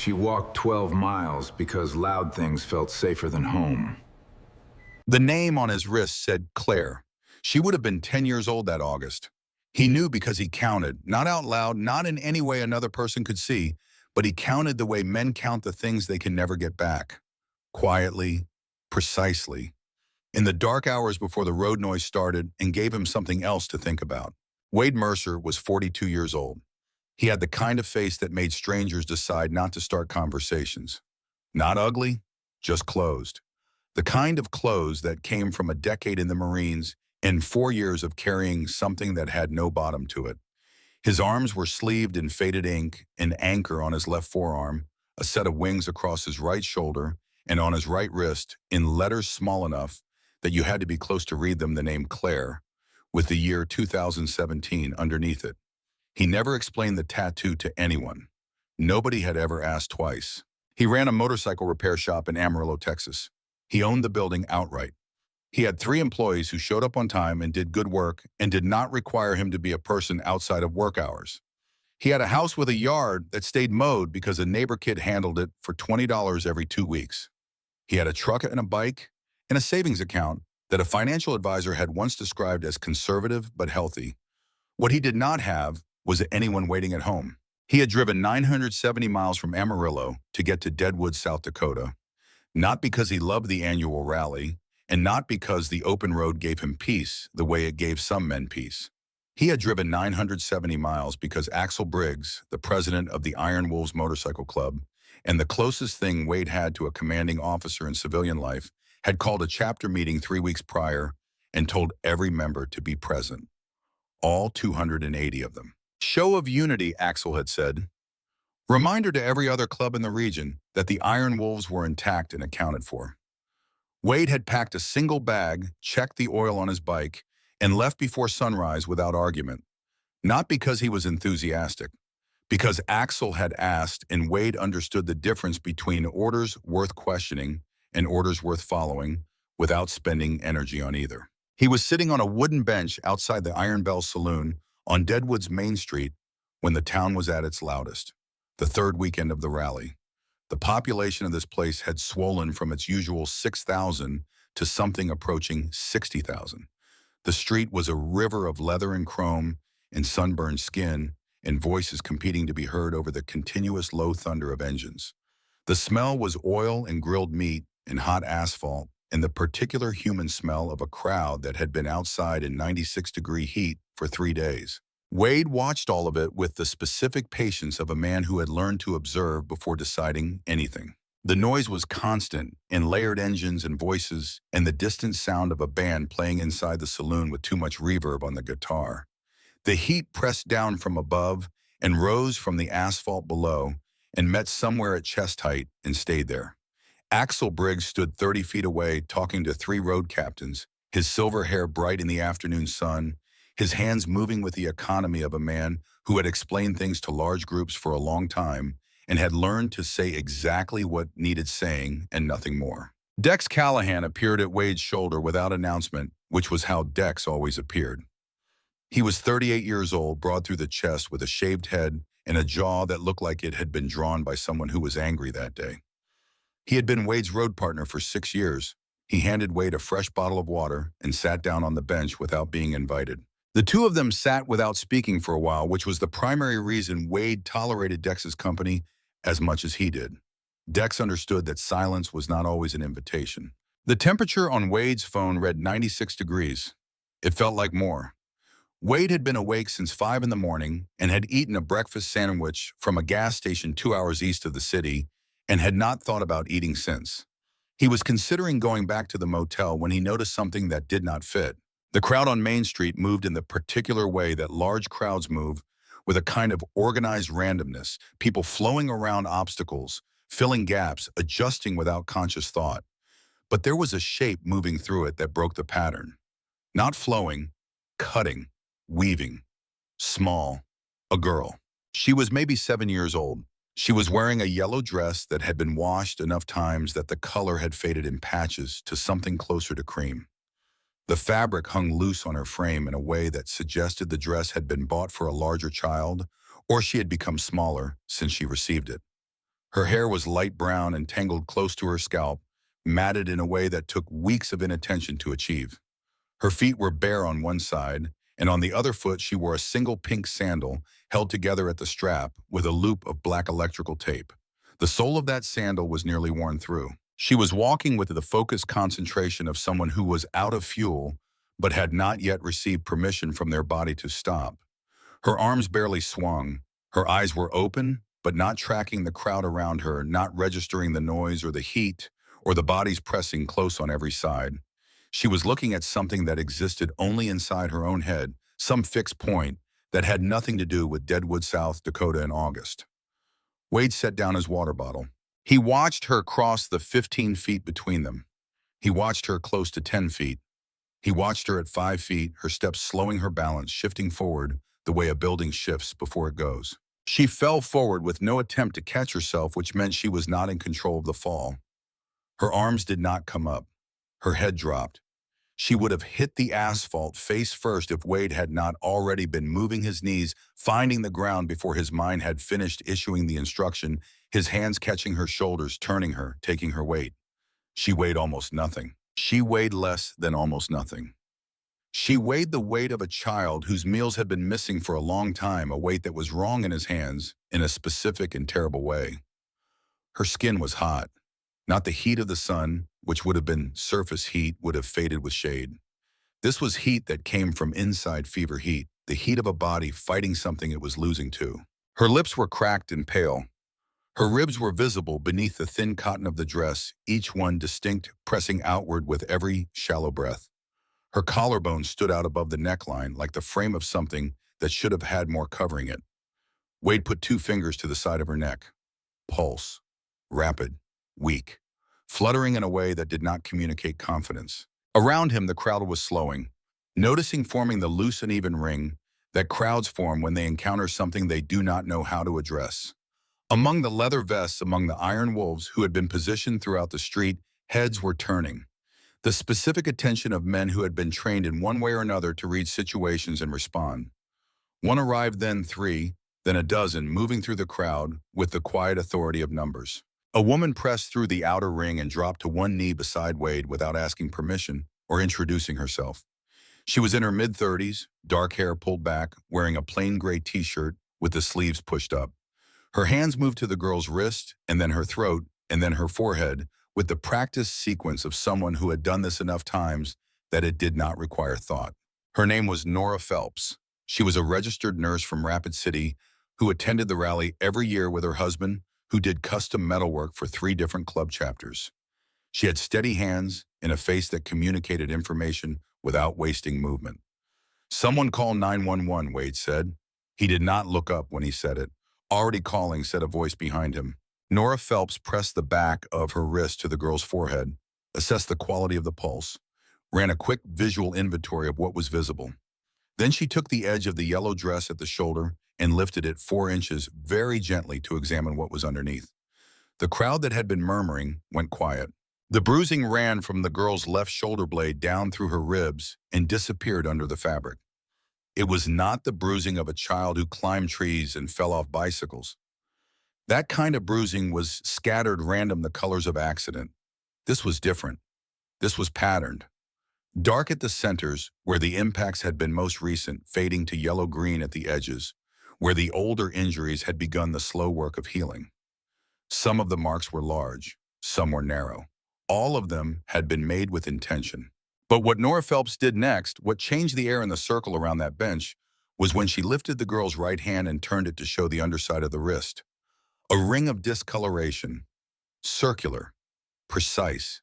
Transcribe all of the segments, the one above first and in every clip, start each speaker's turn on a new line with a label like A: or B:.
A: She walked 12 miles because loud things felt safer than home.
B: The name on his wrist said Claire. She would have been 10 years old that August. He knew because he counted, not out loud, not in any way another person could see, but he counted the way men count the things they can never get back. Quietly, precisely, in the dark hours before the road noise started, and gave him something else to think about. Wade Mercer was 42 years old. He had the kind of face that made strangers decide not to start conversations. Not ugly, just closed. The kind of closed that came from a decade in the Marines and 4 years of carrying something that had no bottom to it. His arms were sleeved in faded ink, an anchor on his left forearm, a set of wings across his right shoulder, and on his right wrist, in letters small enough that you had to be close to read them, the name Claire, with the year 2017 underneath it. He never explained the tattoo to anyone. Nobody had ever asked twice. He ran a motorcycle repair shop in Amarillo, Texas. He owned the building outright. He had 3 employees who showed up on time and did good work and did not require him to be a person outside of work hours. He had a house with a yard that stayed mowed because a neighbor kid handled it for $20 every 2 weeks. He had a truck and a bike and a savings account that a financial advisor had once described as conservative but healthy. What he did not have was anyone waiting at home. He had driven 970 miles from Amarillo to get to Deadwood, South Dakota, not because he loved the annual rally, and not because the open road gave him peace the way it gave some men peace. He had driven 970 miles because Axel Briggs, the president of the Iron Wolves Motorcycle Club, and the closest thing Wade had to a commanding officer in civilian life, had called a chapter meeting 3 weeks prior and told every member to be present. All 280 of them. Show of unity, Axel had said. Reminder to every other club in the region that the Iron Wolves were intact and accounted for. Wade had packed a single bag, checked the oil on his bike, and left before sunrise without argument. Not because he was enthusiastic, because Axel had asked and Wade understood the difference between orders worth questioning and orders worth following without spending energy on either. He was sitting on a wooden bench outside the Iron Bell Saloon on Deadwood's Main Street when the town was at its loudest, the 3rd weekend of the rally. The population of this place had swollen from its usual 6,000 to something approaching 60,000. The street was a river of leather and chrome and sunburned skin and voices competing to be heard over the continuous low thunder of engines. The smell was oil and grilled meat and hot asphalt and the particular human smell of a crowd that had been outside in 96-degree heat for 3 days. Wade watched all of it with the specific patience of a man who had learned to observe before deciding anything. The noise was constant, in layered engines and voices, and the distant sound of a band playing inside the saloon with too much reverb on the guitar. The heat pressed down from above and rose from the asphalt below and met somewhere at chest height and stayed there. Axel Briggs stood 30 feet away talking to 3 road captains, his silver hair bright in the afternoon sun, his hands moving with the economy of a man who had explained things to large groups for a long time and had learned to say exactly what needed saying and nothing more. Dex Callahan appeared at Wade's shoulder without announcement, which was how Dex always appeared. He was 38 years old, broad through the chest with a shaved head and a jaw that looked like it had been drawn by someone who was angry that day. He had been Wade's road partner for 6 years. He handed Wade a fresh bottle of water and sat down on the bench without being invited. The 2 of them sat without speaking for a while, which was the primary reason Wade tolerated Dex's company as much as he did. Dex understood that silence was not always an invitation. The temperature on Wade's phone read 96 degrees. It felt like more. Wade had been awake since 5 in the morning and had eaten a breakfast sandwich from a gas station 2 hours east of the city and had not thought about eating since. He was considering going back to the motel when he noticed something that did not fit. The crowd on Main Street moved in the particular way that large crowds move, with a kind of organized randomness, people flowing around obstacles, filling gaps, adjusting without conscious thought. But there was a shape moving through it that broke the pattern. Not flowing, cutting, weaving. Small. A girl. She was maybe 7 years old. She was wearing a yellow dress that had been washed enough times that the color had faded in patches to something closer to cream. The fabric hung loose on her frame in a way that suggested the dress had been bought for a larger child, or she had become smaller since she received it. Her hair was light brown and tangled close to her scalp, matted in a way that took weeks of inattention to achieve. Her feet were bare on one side, and on the other foot she wore a single pink sandal held together at the strap with a loop of black electrical tape. The sole of that sandal was nearly worn through. She was walking with the focused concentration of someone who was out of fuel, but had not yet received permission from their body to stop. Her arms barely swung. Her eyes were open, but not tracking the crowd around her, not registering the noise or the heat, or the bodies pressing close on every side. She was looking at something that existed only inside her own head, some fixed point that had nothing to do with Deadwood, South Dakota in August. Wade set down his water bottle. He watched her cross the 15 feet between them. He watched her close to 10 feet. He watched her at 5 feet, her steps slowing her balance, shifting forward the way a building shifts before it goes. She fell forward with no attempt to catch herself, which meant she was not in control of the fall. Her arms did not come up. Her head dropped. She would have hit the asphalt face first if Wade had not already been moving his knees, finding the ground before his mind had finished issuing the instruction, his hands catching her shoulders, turning her, taking her weight. She weighed almost nothing. She weighed less than almost nothing. She weighed the weight of a child whose meals had been missing for a long time, a weight that was wrong in his hands in a specific and terrible way. Her skin was hot. Not the heat of the sun, which would have been surface heat, would have faded with shade. This was heat that came from inside fever heat, the heat of a body fighting something it was losing to. Her lips were cracked and pale. Her ribs were visible beneath the thin cotton of the dress, each one distinct, pressing outward with every shallow breath. Her collarbone stood out above the neckline like the frame of something that should have had more covering it. Wade put 2 fingers to the side of her neck. Pulse. Rapid. Weak. Fluttering in a way that did not communicate confidence. Around him, the crowd was slowing, noticing forming the loose and even ring that crowds form when they encounter something they do not know how to address. Among the leather vests, among the iron wolves who had been positioned throughout the street, heads were turning. The specific attention of men who had been trained in one way or another to read situations and respond. One arrived, then 3, then a dozen, moving through the crowd with the quiet authority of numbers. A woman pressed through the outer ring and dropped to one knee beside Wade without asking permission or introducing herself. She was in her mid-30s, dark hair pulled back, wearing a plain gray t-shirt with the sleeves pushed up. Her hands moved to the girl's wrist, and then her throat, and then her forehead, with the practiced sequence of someone who had done this enough times that it did not require thought. Her name was Nora Phelps. She was a registered nurse from Rapid City who attended the rally every year with her husband, who did custom metalwork for 3 different club chapters. She had steady hands and a face that communicated information without wasting movement. "Someone call 911, Wade said. He did not look up when he said it. "Already calling," said a voice behind him. Nora Phelps pressed the back of her wrist to the girl's forehead, assessed the quality of the pulse, ran a quick visual inventory of what was visible. Then she took the edge of the yellow dress at the shoulder and lifted it 4 inches very gently to examine what was underneath. The crowd that had been murmuring went quiet. The bruising ran from the girl's left shoulder blade down through her ribs and disappeared under the fabric. It was not the bruising of a child who climbed trees and fell off bicycles. That kind of bruising was scattered random, the colors of accident. This was different. This was patterned. Dark at the centers, where the impacts had been most recent, fading to yellow-green at the edges, where the older injuries had begun the slow work of healing. Some of the marks were large, some were narrow. All of them had been made with intention. But what Nora Phelps did next, what changed the air in the circle around that bench, was when she lifted the girl's right hand and turned it to show the underside of the wrist. A ring of discoloration, circular, precise,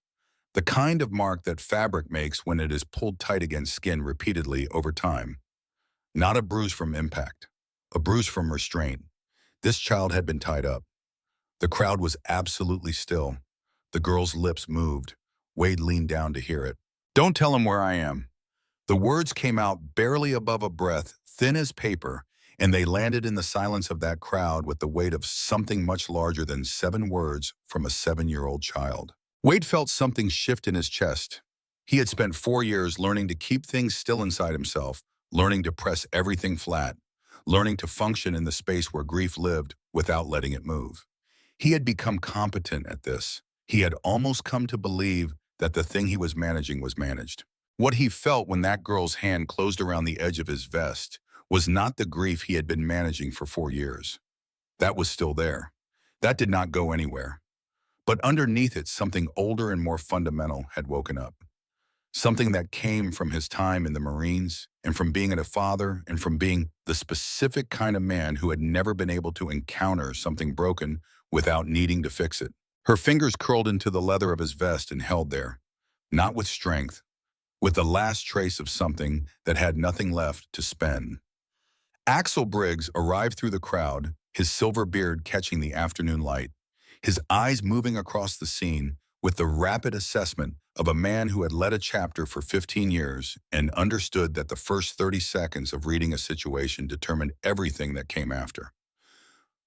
B: the kind of mark that fabric makes when it is pulled tight against skin repeatedly over time. Not a bruise from impact, a bruise from restraint. This child had been tied up. The crowd was absolutely still. The girl's lips moved. Wade leaned down to hear it. "Don't tell him where I am." The words came out barely above a breath, thin as paper, and they landed in the silence of that crowd with the weight of something much larger than 7 words from a 7-year-old child. Wade felt something shift in his chest. He had spent 4 years learning to keep things still inside himself, learning to press everything flat, learning to function in the space where grief lived without letting it move. He had become competent at this. He had almost come to believe that the thing he was managing was managed. What he felt when that girl's hand closed around the edge of his vest was not the grief he had been managing for 4 years. That was still there. That did not go anywhere. But underneath it, something older and more fundamental had woken up. Something that came from his time in the Marines and from being a father and from being the specific kind of man who had never been able to encounter something broken without needing to fix it. Her fingers curled into the leather of his vest and held there, not with strength, with the last trace of something that had nothing left to spend. Axel Briggs arrived through the crowd, his silver beard catching the afternoon light, his eyes moving across the scene with the rapid assessment of a man who had led a chapter for 15 years and understood that the first 30 seconds of reading a situation determined everything that came after.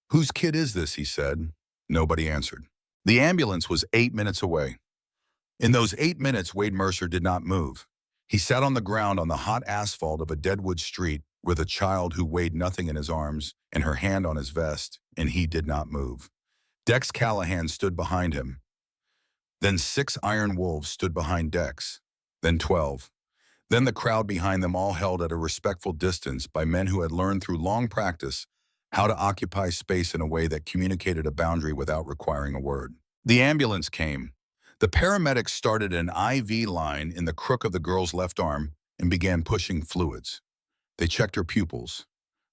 B: "Whose kid is this?" he said. Nobody answered. The ambulance was 8 minutes away. In those 8 minutes, Wade Mercer did not move. He sat on the ground on the hot asphalt of a deadwood street with a child who weighed nothing in his arms and her hand on his vest, and he did not move. Dex Callahan stood behind him. Then 6 iron wolves stood behind Dex. Then 12. Then the crowd behind them, all held at a respectful distance by men who had learned through long practice how to occupy space in a way that communicated a boundary without requiring a word. The ambulance came. The paramedics started an IV line in the crook of the girl's left arm and began pushing fluids. They checked her pupils.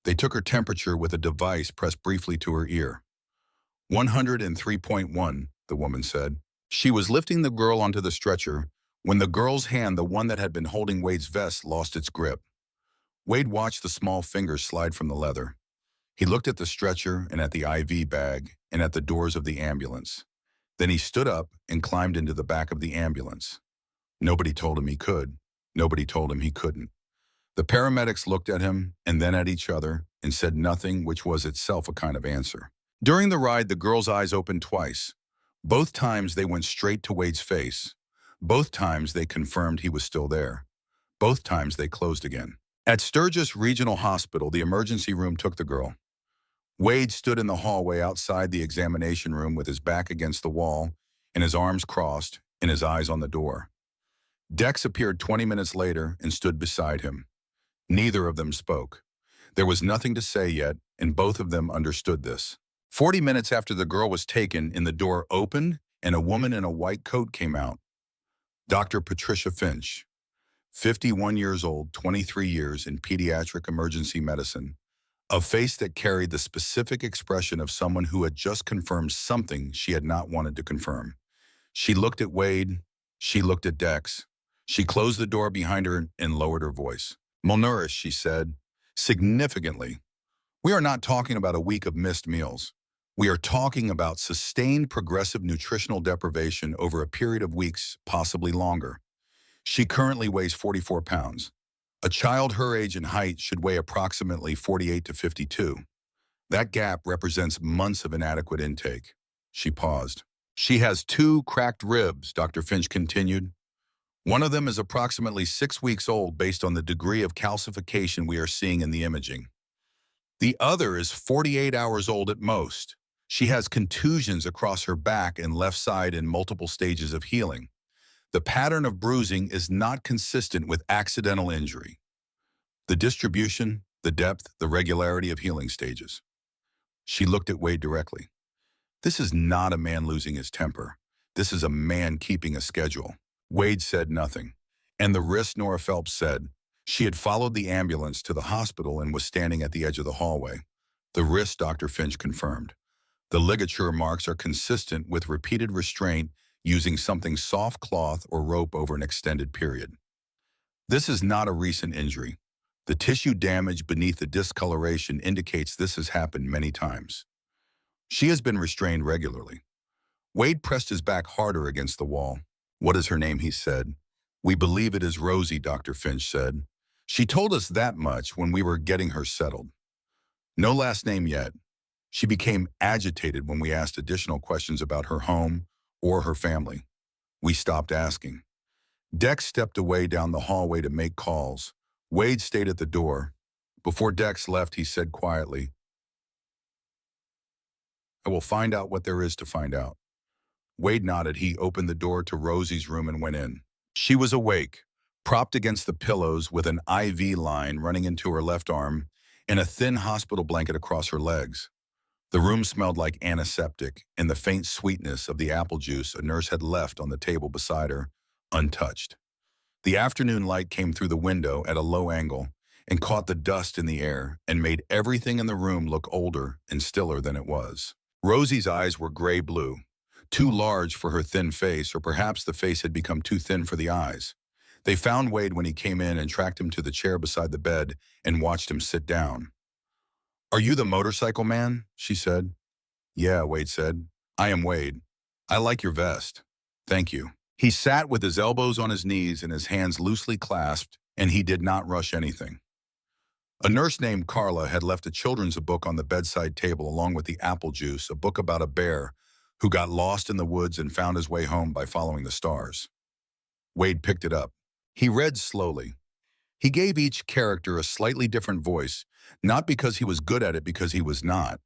B: They took her temperature with a device pressed briefly to her ear. 103.1, the woman said. She was lifting the girl onto the stretcher when the girl's hand, the one that had been holding Wade's vest, lost its grip. Wade watched the small fingers slide from the leather. He looked at the stretcher and at the IV bag and at the doors of the ambulance. Then he stood up and climbed into the back of the ambulance. Nobody told him he could. Nobody told him he couldn't. The paramedics looked at him and then at each other and said nothing, which was itself a kind of answer. During the ride, the girl's eyes opened twice. Both times they went straight to Wade's face. Both times they confirmed he was still there. Both times they closed again. At Sturgis Regional Hospital, the emergency room took the girl. Wade stood in the hallway outside the examination room with his back against the wall and his arms crossed and his eyes on the door. Dex appeared 20 minutes later and stood beside him. Neither of them spoke. There was nothing to say yet, and both of them understood this. 40 minutes after the girl was taken, the door opened and a woman in a white coat came out. Dr. Patricia Finch, 51 years old, 23 years in pediatric emergency medicine, a face that carried the specific expression of someone who had just confirmed something she had not wanted to confirm. She looked at Wade. She looked at Dex. She closed the door behind her and lowered her voice. "Malnourished," she said, significantly. "We are not talking about a week of missed meals. We are talking about sustained progressive nutritional deprivation over a period of weeks, possibly longer. She currently weighs 44 pounds. A child her age and height should weigh approximately 48 to 52. That gap represents months of inadequate intake." She paused. "She has 2 cracked ribs," Dr. Finch continued. "One of them is approximately 6 weeks old based on the degree of calcification we are seeing in the imaging. The other is 48 hours old at most. She has contusions across her back and left side in multiple stages of healing. The pattern of bruising is not consistent with accidental injury. The distribution, the depth, the regularity of healing stages." She looked at Wade directly. "This is not a man losing his temper. This is a man keeping a schedule." Wade said nothing, and the wrist Nora Phelps said. She had followed the ambulance to the hospital and was standing at the edge of the hallway. The wrist, Dr. Finch confirmed. The ligature marks are consistent with repeated restraint using something soft cloth or rope over an extended period. This is not a recent injury. The tissue damage beneath the discoloration indicates this has happened many times. She has been restrained regularly. Wade pressed his back harder against the wall. "What is her name?" he said. "We believe it is Rosie," Dr. Finch said. "She told us that much when we were getting her settled. No last name yet." She became agitated when we asked additional questions about her home or her family. We stopped asking. Dex stepped away down the hallway to make calls. Wade stayed at the door. Before Dex left, he said quietly, I will find out what there is to find out. Wade nodded. He opened the door to Rosie's room and went in. She was awake, propped against the pillows with an IV line running into her left arm and a thin hospital blanket across her legs. The room smelled like antiseptic and the faint sweetness of the apple juice a nurse had left on the table beside her, untouched. The afternoon light came through the window at a low angle and caught the dust in the air and made everything in the room look older and stiller than it was. Rosie's eyes were gray-blue, too large for her thin face, or perhaps the face had become too thin for the eyes. They found Wade when he came in and tracked him to the chair beside the bed and watched him sit down. "Are you the motorcycle man?" she said. "Yeah," Wade said. "I am Wade. I like your vest." "Thank you." He sat with his elbows on his knees and his hands loosely clasped, and he did not rush anything. A nurse named Carla had left a children's book on the bedside table along with the apple juice, a book about a bear who got lost in the woods and found his way home by following the stars. Wade picked it up. He read slowly. He gave each character a slightly different voice, not because he was good at it, because he was not,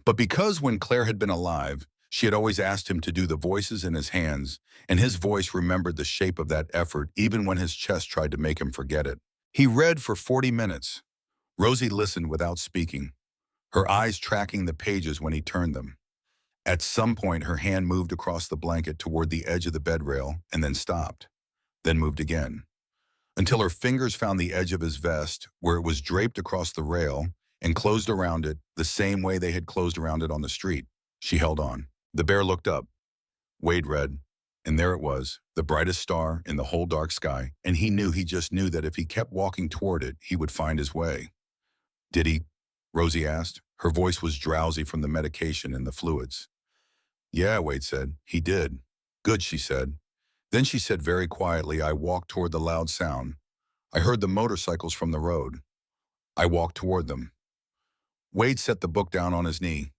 B: but because when Claire had been alive, she had always asked him to do the voices in his hands, and his voice remembered the shape of that effort even when his chest tried to make him forget it. He read for 40 minutes. Rosie listened without speaking, her eyes tracking the pages when he turned them. At some point, her hand moved across the blanket toward the edge of the bed rail and then stopped, then moved again, until her fingers found the edge of his vest where it was draped across the rail and closed around it the same way they had closed around it on the street. She held on. The bear looked up. Wade read, and there it was, the brightest star in the whole dark sky, and he just knew that if he kept walking toward it, he would find his way. "Did he?" Rosie asked. Her voice was drowsy from the medication and the fluids. "Yeah," Wade said. "He did." "Good," she said. Then she said very quietly, "I walked toward the loud sound. I heard the motorcycles from the road. I walked toward them." Wade set the book down on his knee.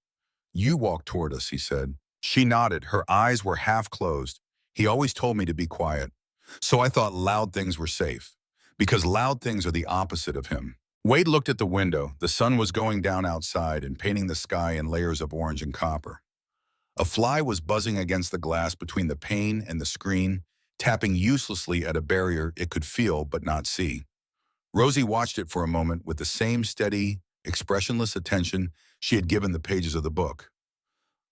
B: "You walked toward us," he said. She nodded. Her eyes were half closed. "He always told me to be quiet. So I thought loud things were safe, because loud things are the opposite of him." Wade looked at the window. The sun was going down outside and painting the sky in layers of orange and copper. A fly was buzzing against the glass between the pane and the screen, tapping uselessly at a barrier it could feel but not see. Rosie watched it for a moment with the same steady, expressionless attention she had given the pages of the book.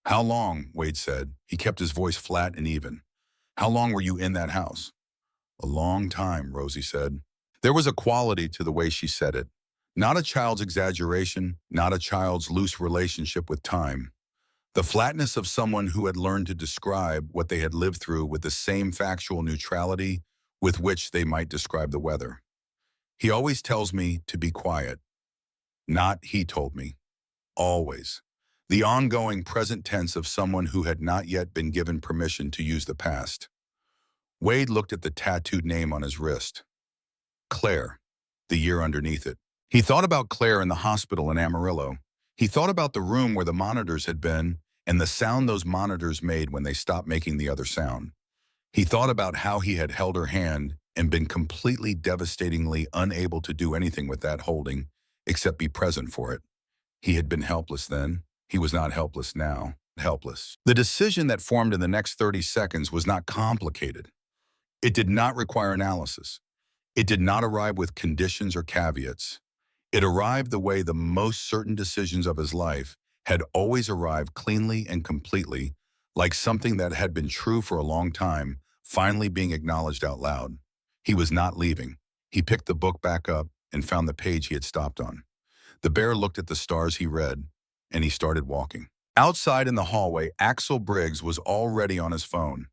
B: "How long?" Wade said. He kept his voice flat and even. "How long were you in that house?" "A long time," Rosie said. There was a quality to the way she said it. Not a child's exaggeration, not a child's loose relationship with time. The flatness of someone who had learned to describe what they had lived through with the same factual neutrality with which they might describe the weather. "He always tells me to be quiet." Not "he told me." Always. The ongoing present tense of someone who had not yet been given permission to use the past. Wade looked at the tattooed name on his wrist. Claire, the year underneath it. He thought about Claire in the hospital in Amarillo. He thought about the room where the monitors had been and the sound those monitors made when they stopped making the other sound. He thought about how he had held her hand and been completely devastatingly unable to do anything with that holding except be present for it. He had been helpless then. He was not helpless now. Helpless. The decision that formed in the next 30 seconds was not complicated. It did not require analysis. It did not arrive with conditions or caveats. It arrived the way the most certain decisions of his life had always arrived, cleanly and completely, like something that had been true for a long time, finally being acknowledged out loud. He was not leaving. He picked the book back up and found the page he had stopped on. The bear looked at the stars he read, and he started walking. Outside in the hallway, Axel Briggs was already on his phone.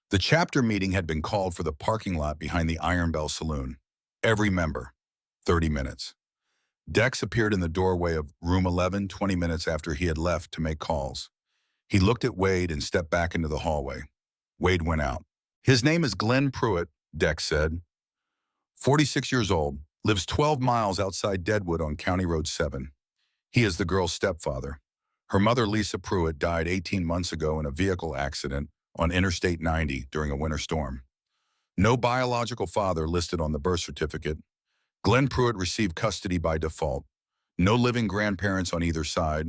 B: The chapter meeting had been called for the parking lot behind the Iron Bell Saloon. Every member, 30 minutes. Dex appeared in the doorway of room 11 20 minutes after he had left to make calls. He looked at Wade and stepped back into the hallway. Wade went out. "His name is Glenn Pruitt," Dex said. 46 years old, lives 12 miles outside Deadwood on County Road 7. He is the girl's stepfather. Her mother, Lisa Pruitt, died 18 months ago in a vehicle accident on Interstate 90 during a winter storm. No biological father listed on the birth certificate. Glenn Pruitt received custody by default. No living grandparents on either side.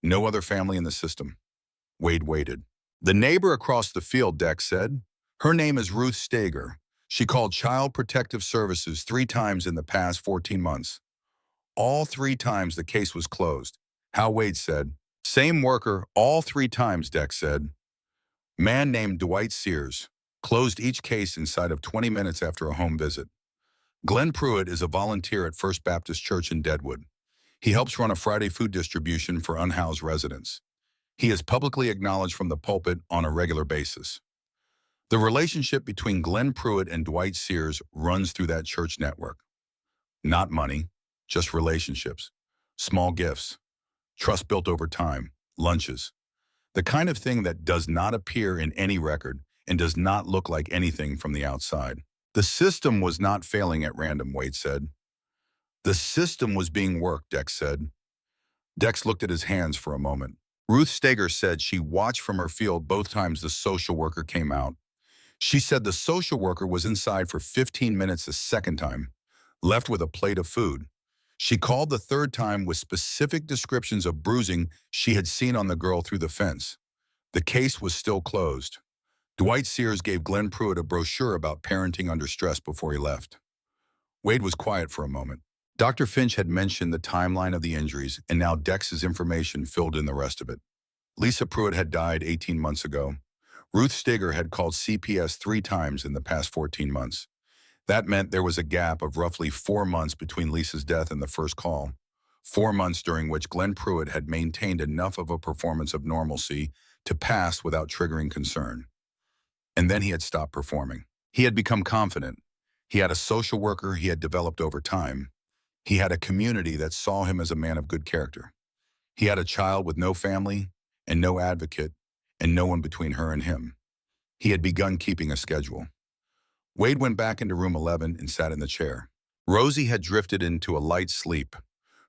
B: No other family in the system. Wade waited. The neighbor across the field, Dex said. Her name is Ruth Steger. She called Child Protective Services 3 times in the past 14 months. All 3 times the case was closed. Hal Wade said. Same worker, all 3 times, Dex said. Man named Dwight Sears. Closed each case inside of 20 minutes after a home visit. Glenn Pruitt is a volunteer at First Baptist Church in Deadwood. He helps run a Friday food distribution for unhoused residents. He is publicly acknowledged from the pulpit on a regular basis. The relationship between Glenn Pruitt and Dwight Sears runs through that church network. Not money, just relationships, small gifts, trust built over time, lunches. The kind of thing that does not appear in any record and does not look like anything from the outside. The system was not failing at random, Wade said. The system was being worked, Dex said. Dex looked at his hands for a moment. Ruth Steger said she watched from her field both times the social worker came out. She said the social worker was inside for 15 minutes the second time, left with a plate of food. She called the third time with specific descriptions of bruising she had seen on the girl through the fence. The case was still closed. Dwight Sears gave Glenn Pruitt a brochure about parenting under stress before he left. Wade was quiet for a moment. Dr. Finch had mentioned the timeline of the injuries, and now Dex's information filled in the rest of it. Lisa Pruitt had died 18 months ago. Ruth Steger had called CPS 3 times in the past 14 months. That meant there was a gap of roughly 4 months between Lisa's death and the first call. 4 months during which Glenn Pruitt had maintained enough of a performance of normalcy to pass without triggering concern. And then he had stopped performing. He had become confident. He had a social worker he had developed over time. He had a community that saw him as a man of good character. He had a child with no family and no advocate and no one between her and him. He had begun keeping a schedule. Wade went back into room 11 and sat in the chair. Rosie had drifted into a light sleep.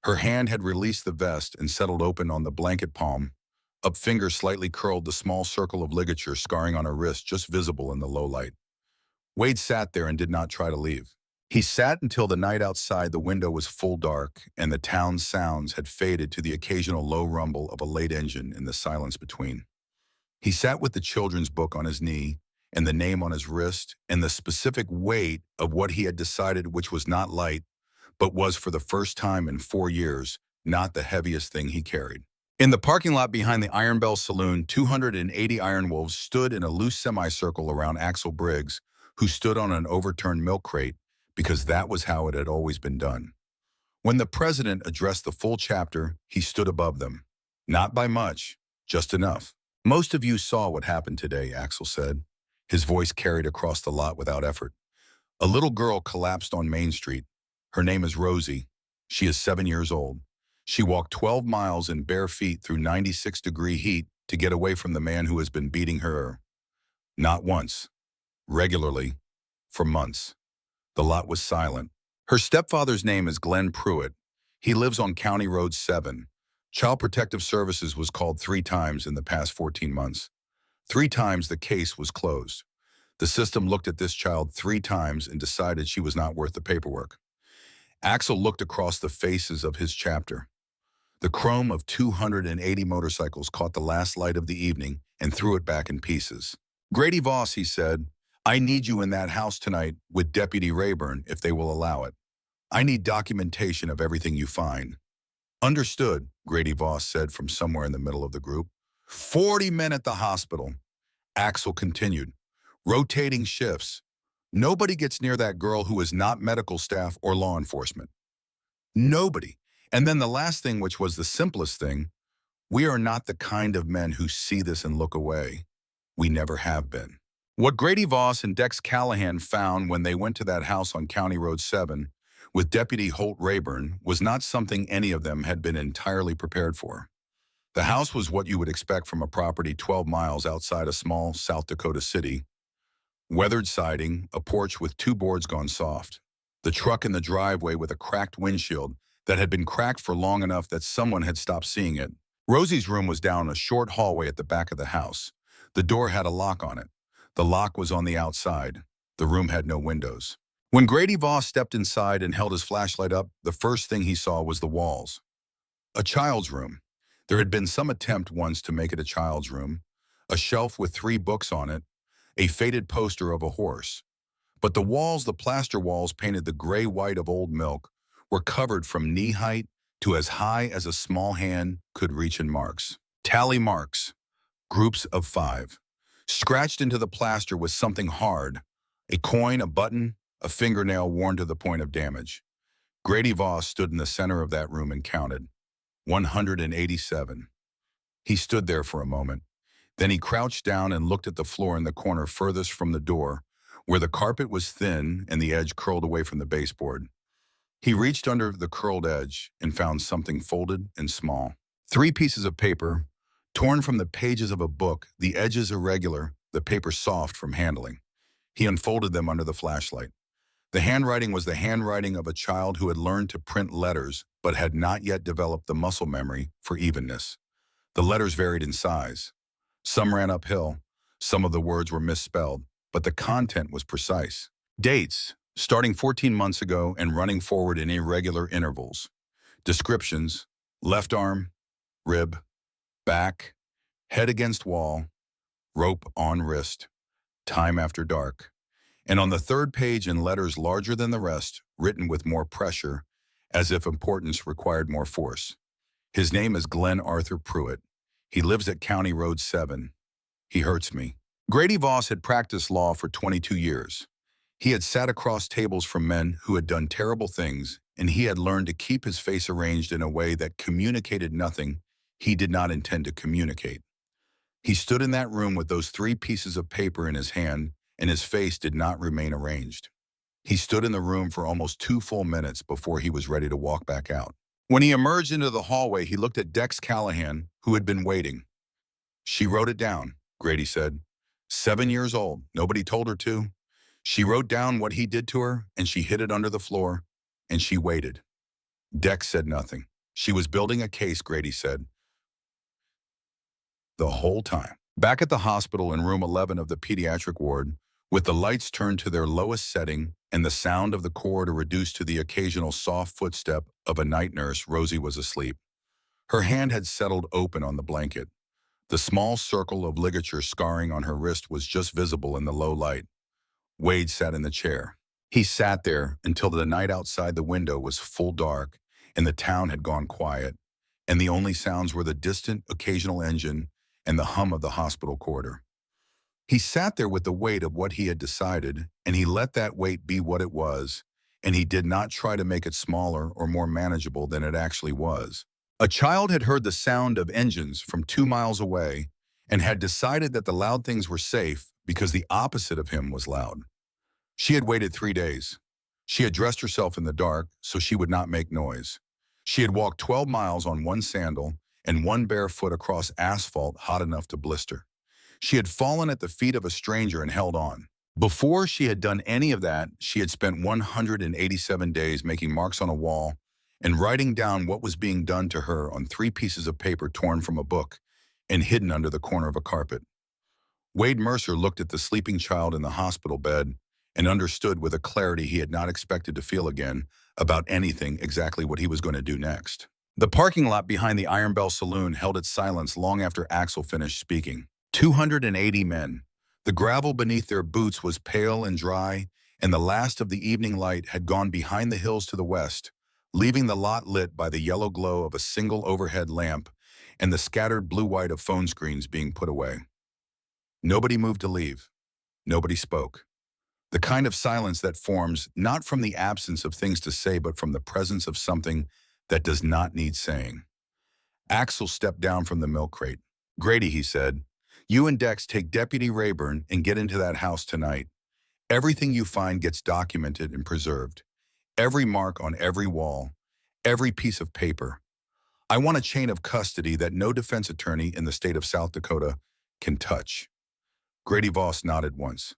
B: Her hand had released the vest and settled open on the blanket palm. Up fingers slightly curled the small circle of ligature scarring on her wrist just visible in the low light. Wade sat there and did not try to leave. He sat until the night outside the window was full dark and the town's sounds had faded to the occasional low rumble of a late engine in the silence between. He sat with the children's book on his knee and the name on his wrist and the specific weight of what he had decided which was not light, but was for the first time in 4 years, not the heaviest thing he carried. In the parking lot behind the Iron Bell Saloon, 280 Iron Wolves stood in a loose semicircle around Axel Briggs, who stood on an overturned milk crate because that was how it had always been done. When the president addressed the full chapter, he stood above them. Not by much, just enough. Most of you saw what happened today, Axel said. His voice carried across the lot without effort. A little girl collapsed on Main Street. Her name is Rosie. She is 7 years old. She walked 12 miles in bare feet through 96-degree heat to get away from the man who has been beating her. Not once. Regularly. For months. The lot was silent. Her stepfather's name is Glenn Pruitt. He lives on County Road 7. Child Protective Services was called 3 times in the past 14 months. 3 times the case was closed. The system looked at this child 3 times and decided she was not worth the paperwork. Axel looked across the faces of his chapter. The chrome of 280 motorcycles caught the last light of the evening and threw it back in pieces. Grady Voss, he said, I need you in that house tonight with Deputy Rayburn if they will allow it. I need documentation of everything you find. Understood, Grady Voss said from somewhere in the middle of the group. 40 men at the hospital. Axel continued. Rotating shifts. Nobody gets near that girl who is not medical staff or law enforcement. Nobody. And then the last thing, which was the simplest thing, we are not the kind of men who see this and look away. We never have been. What Grady Voss and Dex Callahan found when they went to that house on County Road 7 with Deputy Holt Rayburn was not something any of them had been entirely prepared for. The house was what you would expect from a property 12 miles outside a small South Dakota city. Weathered siding, a porch with 2 boards gone soft. The truck in the driveway with a cracked windshield that had been cracked for long enough that someone had stopped seeing it. Rosie's room was down a short hallway at the back of the house. The door had a lock on it. The lock was on the outside. The room had no windows. When Grady Voss stepped inside and held his flashlight up, the first thing he saw was the walls. A child's room. There had been some attempt once to make it a child's room, a shelf with 3 books on it, a faded poster of a horse. But the walls, the plaster walls painted the gray-white of old milk, were covered from knee height to as high as a small hand could reach in marks. Tally marks, groups of 5. Scratched into the plaster was something hard, a coin, a button, a fingernail worn to the point of damage. Grady Voss stood in the center of that room and counted. 187. He stood there for a moment. Then he crouched down and looked at the floor in the corner furthest from the door, where the carpet was thin and the edge curled away from the baseboard. He reached under the curled edge and found something folded and small. 3 pieces of paper, torn from the pages of a book, the edges irregular, the paper soft from handling. He unfolded them under the flashlight. The handwriting was the handwriting of a child who had learned to print letters but had not yet developed the muscle memory for evenness. The letters varied in size. Some ran uphill, some of the words were misspelled, but the content was precise. Dates, starting 14 months ago and running forward in irregular intervals. Descriptions, left arm, rib, back, head against wall, rope on wrist, time after dark. And on the 3rd page in letters larger than the rest, written with more pressure, as if importance required more force. His name is Glenn Arthur Pruitt. He lives at County Road 7. He hurts me. Grady Voss had practiced law for 22 years. He had sat across tables from men who had done terrible things, and he had learned to keep his face arranged in a way that communicated nothing he did not intend to communicate. He stood in that room with those 3 pieces of paper in his hand, and his face did not remain arranged. He stood in the room for almost 2 full minutes before he was ready to walk back out. When he emerged into the hallway, he looked at Dex Callahan, who had been waiting. "She wrote it down," Grady said. 7 years old. Nobody told her to. She wrote down what he did to her, and she hid it under the floor, and she waited. Dex said nothing. She was building a case, Grady said, the whole time. Back at the hospital in room 11 of the pediatric ward, with the lights turned to their lowest setting and the sound of the corridor reduced to the occasional soft footstep of a night nurse, Rosie was asleep. Her hand had settled open on the blanket. The small circle of ligature scarring on her wrist was just visible in the low light. Wade sat in the chair. He sat there until the night outside the window was full dark and the town had gone quiet, and the only sounds were the distant occasional engine and the hum of the hospital corridor. He sat there with the weight of what he had decided, and he let that weight be what it was, and he did not try to make it smaller or more manageable than it actually was. A child had heard the sound of engines from 2 miles away and had decided that the loud things were safe because the opposite of him was loud. She had waited 3 days. She had dressed herself in the dark so she would not make noise. She had walked 12 miles on 1 sandal and 1 bare foot across asphalt hot enough to blister. She had fallen at the feet of a stranger and held on. Before she had done any of that, she had spent 187 days making marks on a wall and writing down what was being done to her on 3 pieces of paper torn from a book and hidden under the corner of a carpet. Wade Mercer looked at the sleeping child in the hospital bed and understood with a clarity he had not expected to feel again about anything exactly what he was going to do next. The parking lot behind the Iron Bell Saloon held its silence long after Axel finished speaking. 280 men. The gravel beneath their boots was pale and dry, and the last of the evening light had gone behind the hills to the west, leaving the lot lit by the yellow glow of a single overhead lamp and the scattered blue-white of phone screens being put away. Nobody moved to leave. Nobody spoke. The kind of silence that forms not from the absence of things to say, but from the presence of something that does not need saying. Axel stepped down from the milk crate. "Grady," he said, "you and Dex take Deputy Rayburn and get into that house tonight. Everything you find gets documented and preserved. Every mark on every wall, every piece of paper. I want a chain of custody that no defense attorney in the state of South Dakota can touch." Grady Voss nodded once.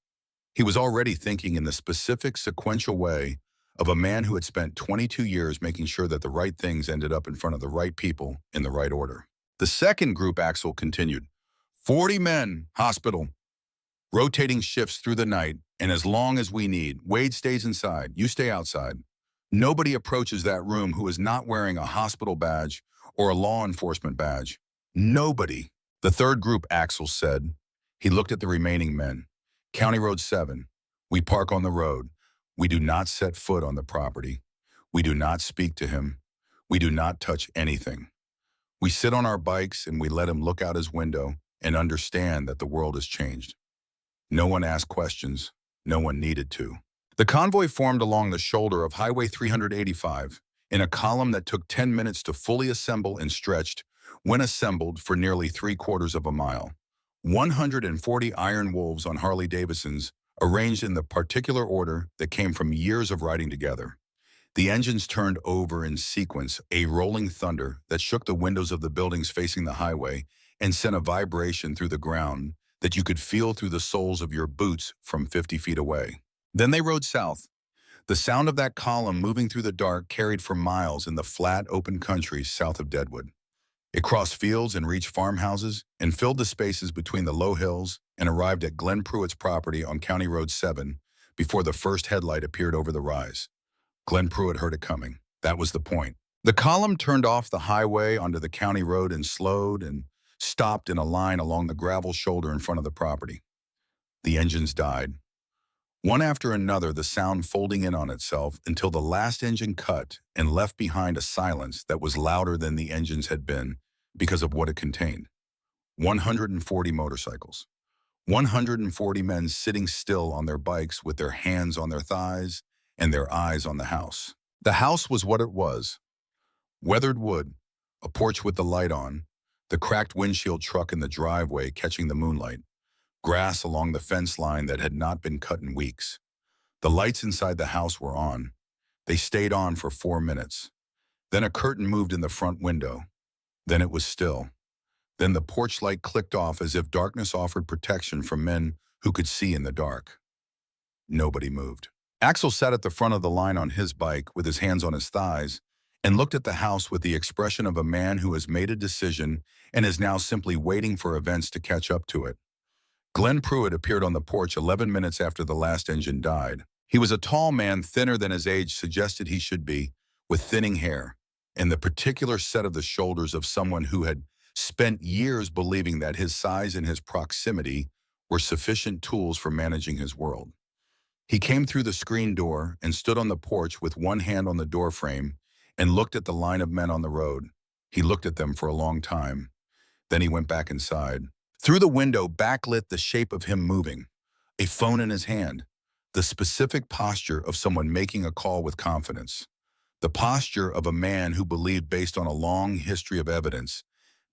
B: He was already thinking in the specific sequential way of a man who had spent 22 years making sure that the right things ended up in front of the right people in the right order. The second group, Axel continued. 40 men, hospital. Rotating shifts through the night, and as long as we need. Wade stays inside, you stay outside. Nobody approaches that room who is not wearing a hospital badge or a law enforcement badge. Nobody. The third group, Axel said. He looked at the remaining men. County Road 7. We park on the road. We do not set foot on the property. We do not speak to him. We do not touch anything. We sit on our bikes and we let him look out his window and understand that the world has changed. No one asked questions. No one needed to. The convoy formed along the shoulder of Highway 385 in a column that took 10 minutes to fully assemble and stretched, when assembled, for nearly 3/4 of a mile. 140 iron wolves on Harley-Davidsons, arranged in the particular order that came from years of riding together. The engines turned over in sequence, a rolling thunder that shook the windows of the buildings facing the highway and sent a vibration through the ground that you could feel through the soles of your boots from 50 feet away. Then they rode south. The sound of that column moving through the dark carried for miles in the flat, open country south of Deadwood. It crossed fields and reached farmhouses and filled the spaces between the low hills and arrived at Glenn Pruitt's property on County Road 7 before the first headlight appeared over the rise. Glenn Pruitt heard it coming. That was the point. The column turned off the highway onto the county road and slowed and stopped in a line along the gravel shoulder in front of the property. The engines died. One after another, the sound folding in on itself until the last engine cut and left behind a silence that was louder than the engines had been because of what it contained. 140 motorcycles. 140 men sitting still on their bikes with their hands on their thighs and their eyes on the house. The house was what it was. Weathered wood, a porch with the light on, the cracked windshield truck in the driveway catching the moonlight, grass along the fence line that had not been cut in weeks. The lights inside the house were on. They stayed on for 4 minutes. Then a curtain moved in the front window. Then it was still. Then the porch light clicked off as if darkness offered protection from men who could see in the dark. Nobody moved. Axel sat at the front of the line on his bike with his hands on his thighs and looked at the house with the expression of a man who has made a decision and is now simply waiting for events to catch up to it. Glenn Pruitt appeared on the porch 11 minutes after the last engine died. He was a tall man, thinner than his age suggested he should be, with thinning hair, and the particular set of the shoulders of someone who had spent years believing that his size and his proximity were sufficient tools for managing his world. He came through the screen door and stood on the porch with one hand on the doorframe and looked at the line of men on the road. He looked at them for a long time. Then he went back inside. Through the window backlit the shape of him moving, a phone in his hand, the specific posture of someone making a call with confidence, the posture of a man who believed, based on a long history of evidence,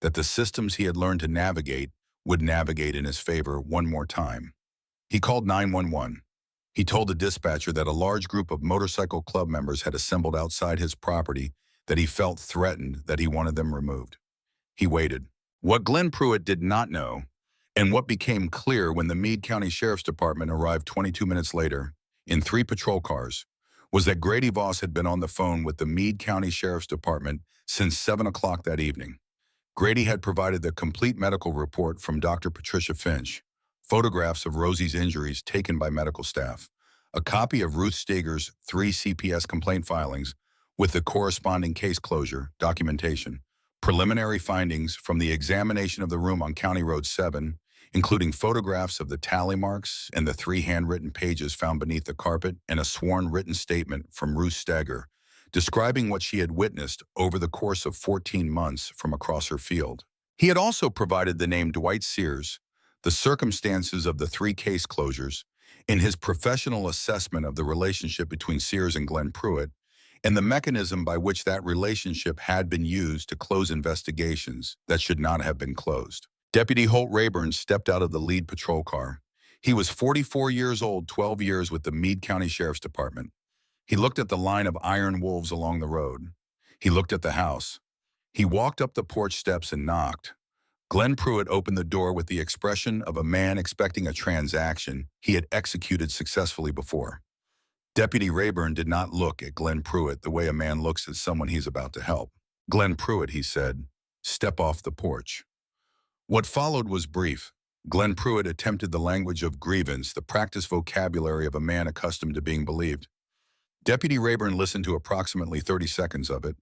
B: that the systems he had learned to navigate would navigate in his favor one more time. He called 911. He told the dispatcher that a large group of motorcycle club members had assembled outside his property, that he felt threatened, that he wanted them removed. He waited. What Glenn Pruitt did not know, and what became clear when the Meade County Sheriff's Department arrived 22 minutes later in 3 patrol cars, was that Grady Voss had been on the phone with the Meade County Sheriff's Department since 7 o'clock that evening. Grady had provided the complete medical report from Dr. Patricia Finch, photographs of Rosie's injuries taken by medical staff, a copy of Ruth Steger's 3 CPS complaint filings with the corresponding case closure documentation, preliminary findings from the examination of the room on County Road 7, including photographs of the tally marks and the 3 handwritten pages found beneath the carpet, and a sworn written statement from Ruth Steger describing what she had witnessed over the course of 14 months from across her field. He had also provided the name Dwight Sears, the circumstances of the 3 case closures, in his professional assessment of the relationship between Sears and Glenn Pruitt, and the mechanism by which that relationship had been used to close investigations that should not have been closed. Deputy Holt Rayburn stepped out of the lead patrol car. He was 44 years old, 12 years with the Meade County Sheriff's Department. He looked at the line of iron wolves along the road. He looked at the house. He walked up the porch steps and knocked. Glenn Pruitt opened the door with the expression of a man expecting a transaction he had executed successfully before. Deputy Rayburn did not look at Glenn Pruitt the way a man looks at someone he's about to help. "Glenn Pruitt," he said, "step off the porch." What followed was brief. Glenn Pruitt attempted the language of grievance, the practiced vocabulary of a man accustomed to being believed. Deputy Rayburn listened to approximately 30 seconds of it.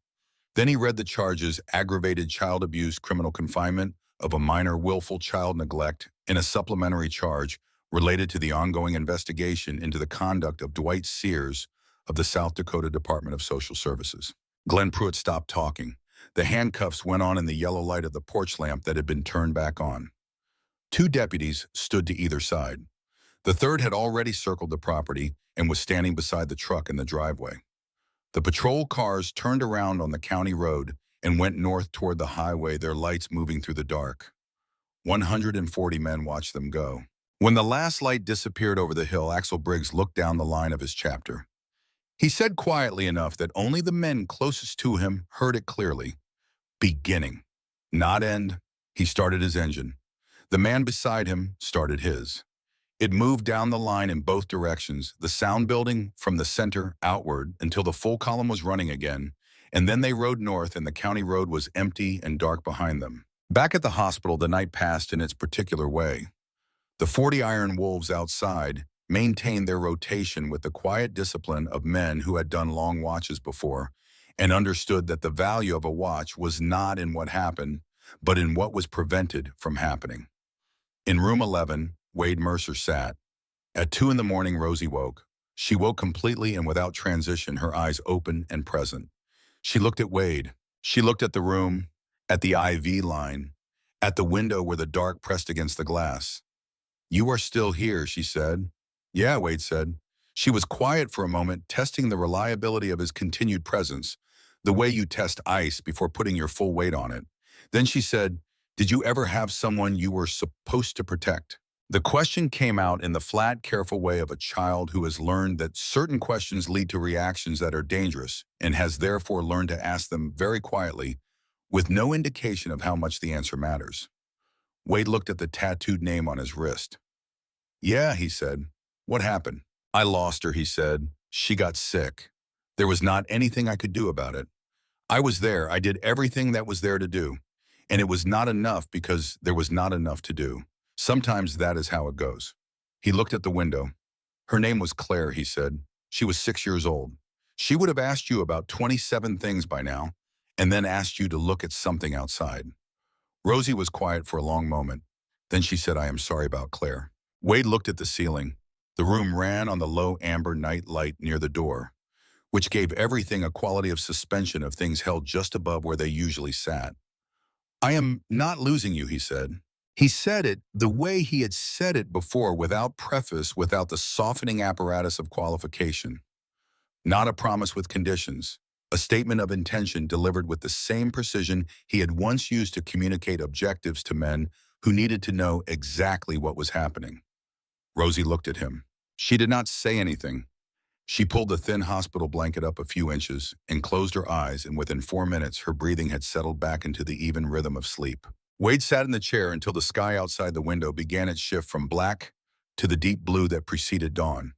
B: Then he read the charges: aggravated child abuse, criminal confinement of a minor, willful child neglect, and a supplementary charge related to the ongoing investigation into the conduct of Dwight Sears of the South Dakota Department of Social Services. Glenn Pruitt stopped talking. The handcuffs went on in the yellow light of the porch lamp that had been turned back on. Two deputies stood to either side. The third had already circled the property and was standing beside the truck in the driveway. The patrol cars turned around on the county road and went north toward the highway, their lights moving through the dark. 140 men watched them go. When the last light disappeared over the hill, Axel Briggs looked down the line of his chapter. He said quietly enough that only the men closest to him heard it clearly. Beginning, not end. He started his engine. The man beside him started his. It moved down the line in both directions, the sound building from the center outward until the full column was running again, and then they rode north and the county road was empty and dark behind them. Back at the hospital, the night passed in its particular way. The 40 iron wolves outside maintained their rotation with the quiet discipline of men who had done long watches before and understood that the value of a watch was not in what happened, but in what was prevented from happening. In room 11, Wade Mercer sat. At 2 in the morning, Rosie woke. She woke completely and without transition, her eyes open and present. She looked at Wade. She looked at the room, at the IV line, at the window where the dark pressed against the glass. "You are still here," she said. "Yeah," Wade said. She was quiet for a moment, testing the reliability of his continued presence, the way you test ice before putting your full weight on it. Then she said, "Did you ever have someone you were supposed to protect?" The question came out in the flat, careful way of a child who has learned that certain questions lead to reactions that are dangerous and has therefore learned to ask them very quietly, with no indication of how much the answer matters. Wade looked at the tattooed name on his wrist. "Yeah," he said. "What happened?" "I lost her," he said. "She got sick. There was not anything I could do about it. I was there. I did everything that was there to do. And it was not enough because there was not enough to do. Sometimes that is how it goes." He looked at the window. "Her name was Claire," he said. "She was 6 years old. She would have asked you about 27 things by now, and then asked you to look at something outside." Rosie was quiet for a long moment. Then she said, "I am sorry about Claire." Wade looked at the ceiling. The room ran on the low amber night light near the door, which gave everything a quality of suspension of things held just above where they usually sat. "I am not losing you," he said. He said it the way he had said it before, without preface, without the softening apparatus of qualification. Not a promise with conditions, a statement of intention delivered with the same precision he had once used to communicate objectives to men who needed to know exactly what was happening. Rosie looked at him. She did not say anything. She pulled the thin hospital blanket up a few inches and closed her eyes, and within 4 minutes her breathing had settled back into the even rhythm of sleep. Wade sat in the chair until the sky outside the window began its shift from black to the deep blue that preceded dawn.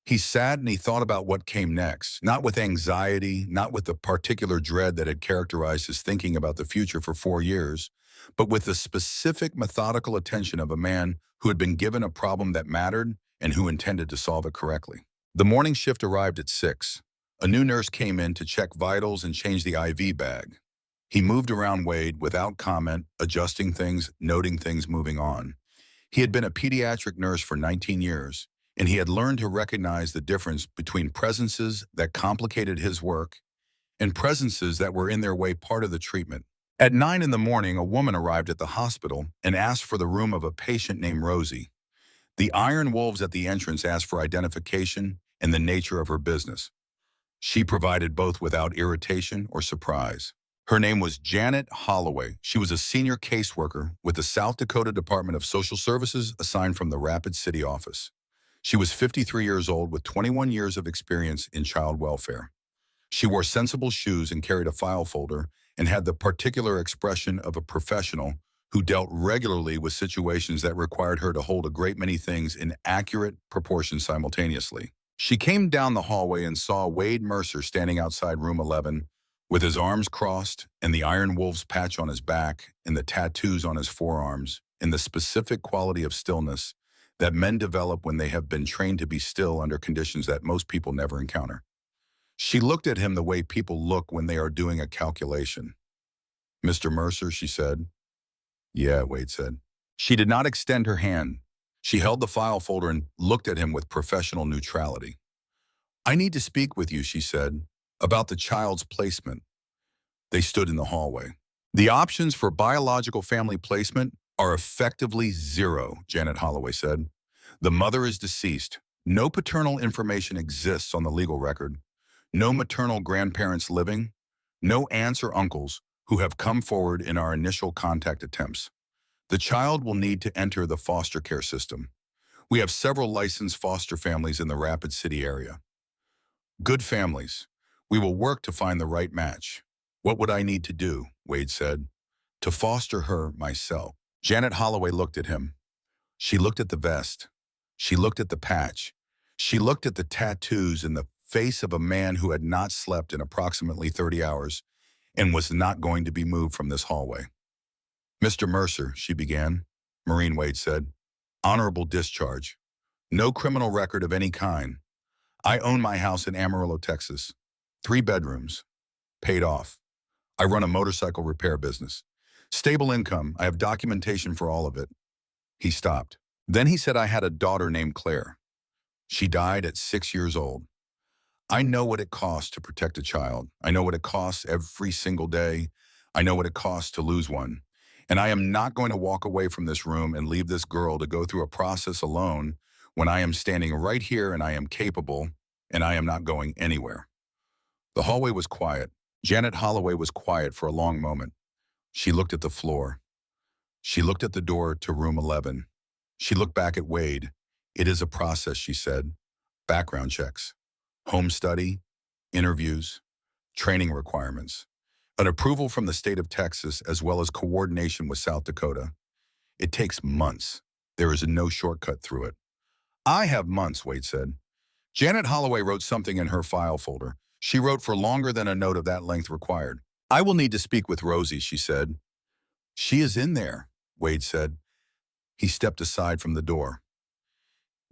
B: He sat and he thought about what came next, not with anxiety, not with the particular dread that had characterized his thinking about the future for 4 years, but with the specific methodical attention of a man who had been given a problem that mattered and who intended to solve it correctly. The morning shift arrived at 6. A new nurse came in to check vitals and change the IV bag. He moved around Wade without comment, adjusting things, noting things, moving on. He had been a pediatric nurse for 19 years, and he had learned to recognize the difference between presences that complicated his work and presences that were in their way part of the treatment. At 9 in the morning, a woman arrived at the hospital and asked for the room of a patient named Rosie. The iron wolves at the entrance asked for identification and the nature of her business. She provided both without irritation or surprise. Her name was Janet Holloway. She was a senior caseworker with the South Dakota Department of Social Services assigned from the Rapid City office. She was 53 years old with 21 years of experience in child welfare. She wore sensible shoes and carried a file folder and had the particular expression of a professional who dealt regularly with situations that required her to hold a great many things in accurate proportion simultaneously. She came down the hallway and saw Wade Mercer standing outside room 11 with his arms crossed and the iron wolf's patch on his back and the tattoos on his forearms in the specific quality of stillness that men develop when they have been trained to be still under conditions that most people never encounter. She looked at him the way people look when they are doing a calculation. "Mr. Mercer," she said. "Yeah," Wade said. She did not extend her hand. She held the file folder and looked at him with professional neutrality. "I need to speak with you," she said, "about the child's placement." They stood in the hallway. "The options for biological family placement are effectively zero," Janet Holloway said. "The mother is deceased. No paternal information exists on the legal record. No maternal grandparents living. No aunts or uncles who have come forward in our initial contact attempts. The child will need to enter the foster care system. We have several licensed foster families in the Rapid City area. Good families. We will work to find the right match." "What would I need to do?" Wade said. "To foster her myself." Janet Holloway looked at him. She looked at the vest. She looked at the patch. She looked at the tattoos in the face of a man who had not slept in approximately 30 hours and was not going to be moved from this hallway. "Mr. Mercer," she began. Maureen Wade said, "Honorable discharge. No criminal record of any kind. I own my house in Amarillo, Texas. 3 bedrooms. Paid off. I run a motorcycle repair business. Stable income. I have documentation for all of it." He stopped. Then he said, "I had a daughter named Claire. She died at 6 years old. I know what it costs to protect a child. I know what it costs every single day. I know what it costs to lose one. And I am not going to walk away from this room and leave this girl to go through a process alone when I am standing right here and I am capable and I am not going anywhere." The hallway was quiet. Janet Holloway was quiet for a long moment. She looked at the floor. She looked at the door to room 11. She looked back at Wade. "It is a process," she said. "Background checks, home study, interviews, training requirements, an approval from the state of Texas as well as coordination with South Dakota. It takes months. There is no shortcut through it." "I have months," Wade said. Janet Holloway wrote something in her file folder. She wrote for longer than a note of that length required. "I will need to speak with Rosie," she said. "She is in there," Wade said. He stepped aside from the door.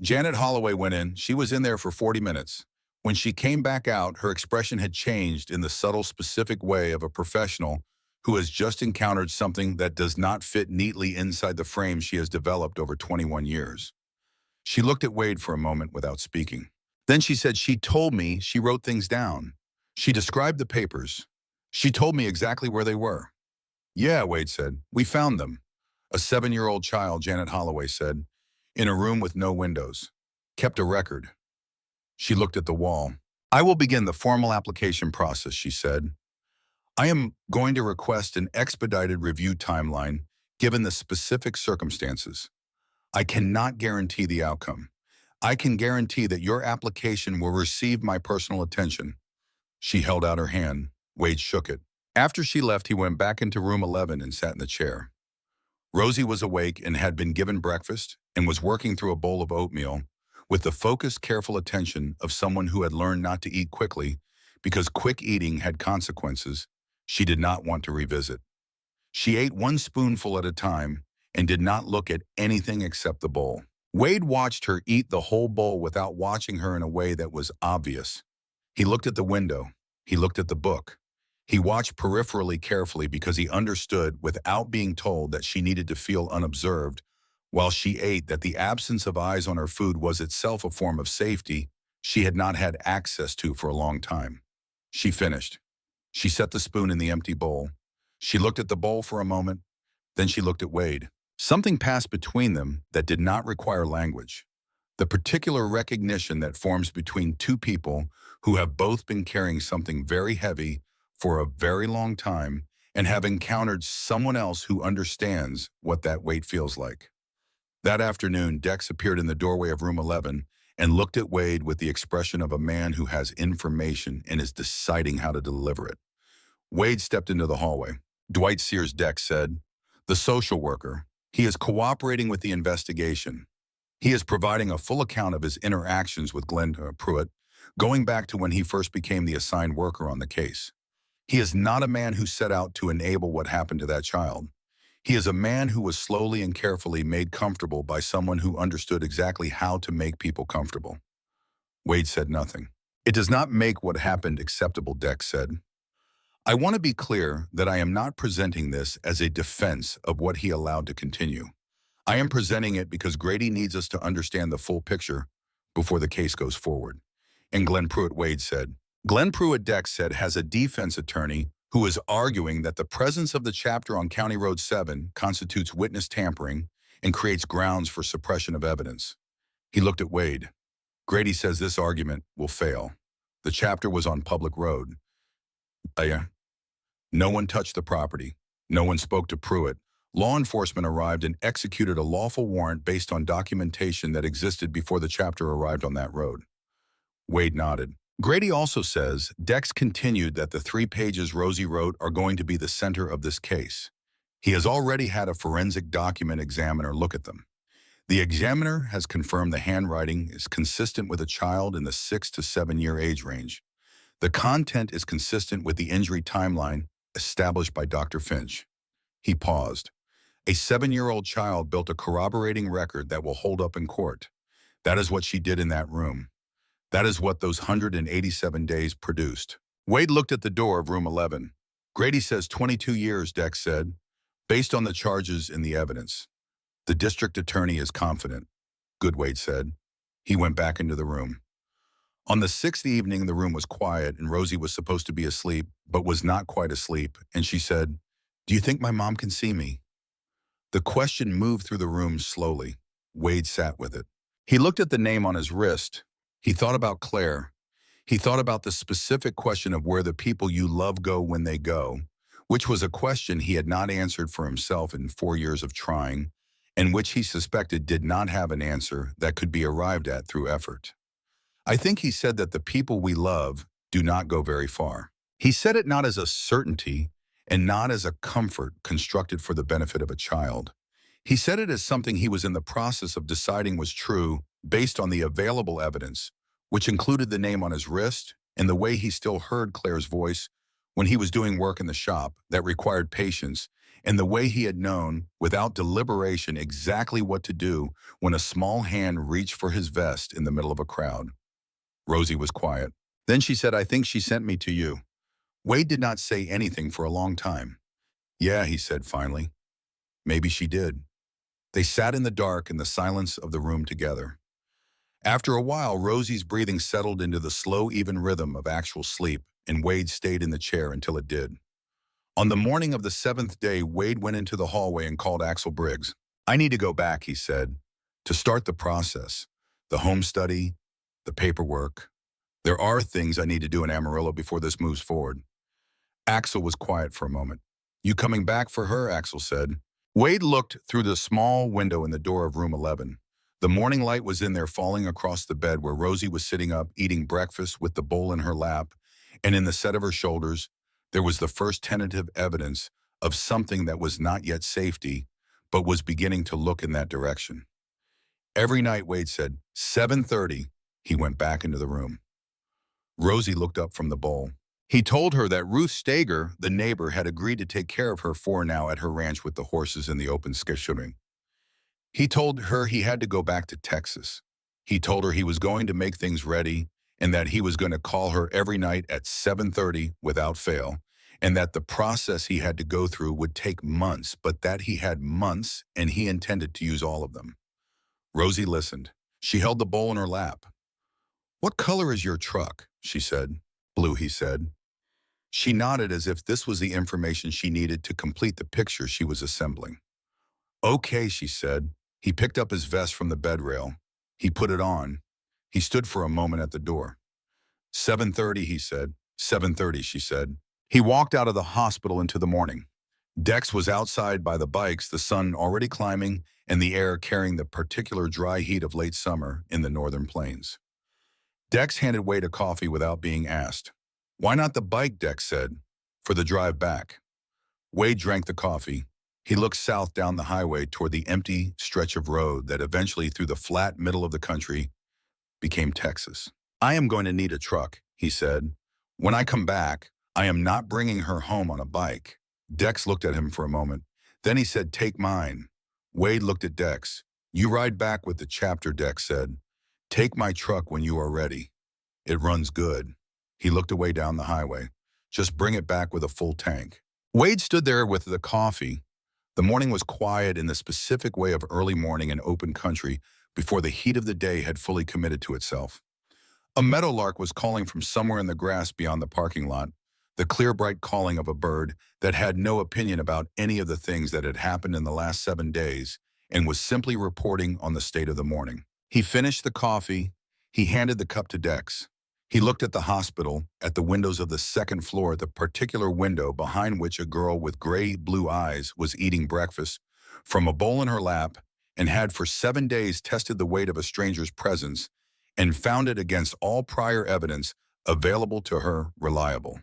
B: Janet Holloway went in. She was in there for 40 minutes. When she came back out, her expression had changed in the subtle, specific way of a professional who has just encountered something that does not fit neatly inside the frame she has developed over 21 years. She looked at Wade for a moment without speaking. Then she said, "She told me she wrote things down. She described the papers. She told me exactly where they were." "Yeah," Wade said. "We found them." "A 7-year-old child," Janet Holloway said, "in a room with no windows. Kept a record." She looked at the wall. "I will begin the formal application process," she said. "I am going to request an expedited review timeline given the specific circumstances. I cannot guarantee the outcome. I can guarantee that your application will receive my personal attention." She held out her hand. Wade shook it. After she left, he went back into room 11 and sat in the chair. Rosie was awake and had been given breakfast and was working through a bowl of oatmeal with the focused, careful attention of someone who had learned not to eat quickly because quick eating had consequences she did not want to revisit. She ate one spoonful at a time and did not look at anything except the bowl. Wade watched her eat the whole bowl without watching her in a way that was obvious. He looked at the window. He looked at the book. He watched peripherally carefully because he understood, without being told, that she needed to feel unobserved while she ate, that the absence of eyes on her food was itself a form of safety she had not had access to for a long time. She finished. She set the spoon in the empty bowl. She looked at the bowl for a moment. Then she looked at Wade. Something passed between them that did not require language. The particular recognition that forms between two people who have both been carrying something very heavy for a very long time and have encountered someone else who understands what that weight feels like. That afternoon, Dex appeared in the doorway of room 11 and looked at Wade with the expression of a man who has information and is deciding how to deliver it. Wade stepped into the hallway. "Dwight Sears," Dex said. "The social worker. He is cooperating with the investigation. He is providing a full account of his interactions with Glenn Pruitt, going back to when he first became the assigned worker on the case. He is not a man who set out to enable what happened to that child. He is a man who was slowly and carefully made comfortable by someone who understood exactly how to make people comfortable." Wade said nothing. It does not make what happened acceptable, Dex said. I want to be clear that I am not presenting this as a defense of what he allowed to continue. I am presenting it because Grady needs us to understand the full picture before the case goes forward. And Glenn Pruitt Wade said, Glenn Pruitt Dex said has a defense attorney who is arguing that the presence of the chapter on County Road 7 constitutes witness tampering and creates grounds for suppression of evidence. He looked at Wade. Grady says this argument will fail. The chapter was on public road. No one touched the property. No one spoke to Pruitt. Law enforcement arrived and executed a lawful warrant based on documentation that existed before the chapter arrived on that road. Wade nodded. Grady also says Dex continued that the 3 pages Rosie wrote are going to be the center of this case. He has already had a forensic document examiner look at them. The examiner has confirmed the handwriting is consistent with a child in the 6 to 7 year age range. The content is consistent with the injury timeline established by Dr. Finch. He paused. A 7-year-old child built a corroborating record that will hold up in court. That is what she did in that room. That is what those 187 days produced. Wade looked at the door of room 11. Grady says 22 years, Dex said, based on the charges and the evidence. The district attorney is confident. Good, Wade said. He went back into the room. On the 6th evening, the room was quiet and Rosie was supposed to be asleep, but was not quite asleep, and she said, "Do you think my mom can see me?" The question moved through the room slowly. Wade sat with it. He looked at the name on his wrist. He thought about Claire. He thought about the specific question of where the people you love go when they go, which was a question he had not answered for himself in 4 years of trying, and which he suspected did not have an answer that could be arrived at through effort. I think he said that the people we love do not go very far. He said it not as a certainty and not as a comfort constructed for the benefit of a child. He said it as something he was in the process of deciding was true based on the available evidence, which included the name on his wrist and the way he still heard Claire's voice when he was doing work in the shop that required patience, and the way he had known, without deliberation, exactly what to do when a small hand reached for his vest in the middle of a crowd. Rosie was quiet. Then she said, "I think she sent me to you." Wade did not say anything for a long time. "Yeah," he said finally. "Maybe she did." They sat in the dark in the silence of the room together. After a while, Rosie's breathing settled into the slow, even rhythm of actual sleep, and Wade stayed in the chair until it did. On the morning of the 7th day, Wade went into the hallway and called Axel Briggs. "I need to go back," he said, "to start the process, the home study, the paperwork. There are things I need to do in Amarillo before this moves forward." Axel was quiet for a moment. "You coming back for her?" Axel said. Wade looked through the small window in the door of room 11. The morning light was in there, falling across the bed where Rosie was sitting up, eating breakfast with the bowl in her lap, and in the set of her shoulders, there was the first tentative evidence of something that was not yet safety, but was beginning to look in that direction. Every night, Wade said, 7:30, he went back into the room. Rosie looked up from the bowl. He told her that Ruth Stager, the neighbor, had agreed to take care of her for now at her ranch with the horses in the open scheduling. He told her he had to go back to Texas. He told her he was going to make things ready and that he was going to call her every night at 7:30 without fail, and that the process he had to go through would take months, but that he had months and he intended to use all of them. Rosie listened. She held the bowl in her lap. "What color is your truck?" she said. "Blue," he said. She nodded as if this was the information she needed to complete the picture she was assembling. "Okay," she said. He picked up his vest from the bed rail. He put it on. He stood for a moment at the door. 7:30, he said. 7:30, she said. He walked out of the hospital into the morning. Dex was outside by the bikes, the sun already climbing and the air carrying the particular dry heat of late summer in the northern plains. Dex handed Wade a coffee without being asked. "Why not the bike?" Dex said. "For the drive back." Wade drank the coffee. He looked south down the highway toward the empty stretch of road that eventually, through the flat middle of the country, became Texas. "I am going to need a truck," he said. "When I come back, I am not bringing her home on a bike." Dex looked at him for a moment. Then he said, "Take mine." Wade looked at Dex. "You ride back with the chapter," Dex said. "Take my truck when you are ready." It runs good. He looked away down the highway. Just bring it back with a full tank. Wade stood there with the coffee. The morning was quiet in the specific way of early morning in open country before the heat of the day had fully committed to itself. A meadowlark was calling from somewhere in the grass beyond the parking lot, the clear, bright calling of a bird that had no opinion about any of the things that had happened in the last 7 days and was simply reporting on the state of the morning. He finished the coffee. He handed the cup to Dex. He looked at the hospital, at the windows of the second floor, at the particular window behind which a girl with gray-blue eyes was eating breakfast from a bowl in her lap and had for 7 days tested the weight of a stranger's presence and found it against all prior evidence available to her reliable.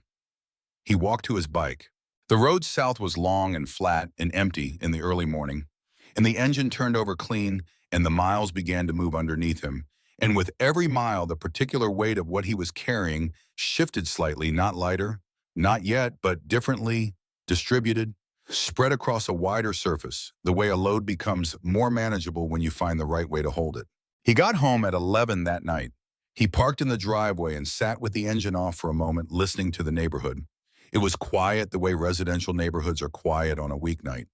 B: He walked to his bike. The road south was long and flat and empty in the early morning, and the engine turned over clean and the miles began to move underneath him. And with every mile, the particular weight of what he was carrying shifted slightly, not lighter, not yet, but differently, distributed, spread across a wider surface, the way a load becomes more manageable when you find the right way to hold it. He got home at 11 that night. He parked in the driveway and sat with the engine off for a moment, listening to the neighborhood. It was quiet the way residential neighborhoods are quiet on a weeknight.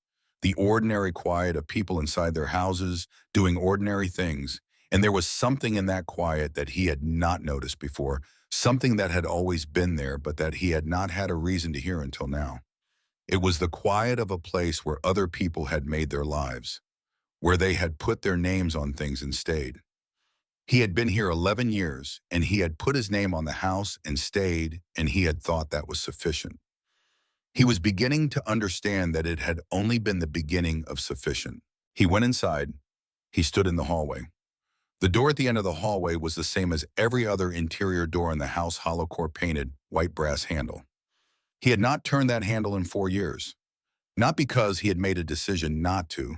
B: The ordinary quiet of people inside their houses, doing ordinary things. And there was something in that quiet that he had not noticed before, something that had always been there, but that he had not had a reason to hear until now. It was the quiet of a place where other people had made their lives, where they had put their names on things and stayed. He had been here 11 years, and he had put his name on the house and stayed, and he had thought that was sufficient. He was beginning to understand that it had only been the beginning of sufficient. He went inside. He stood in the hallway. The door at the end of the hallway was the same as every other interior door in the house, hollow core painted, white brass handle. He had not turned that handle in 4 years. Not because he had made a decision not to,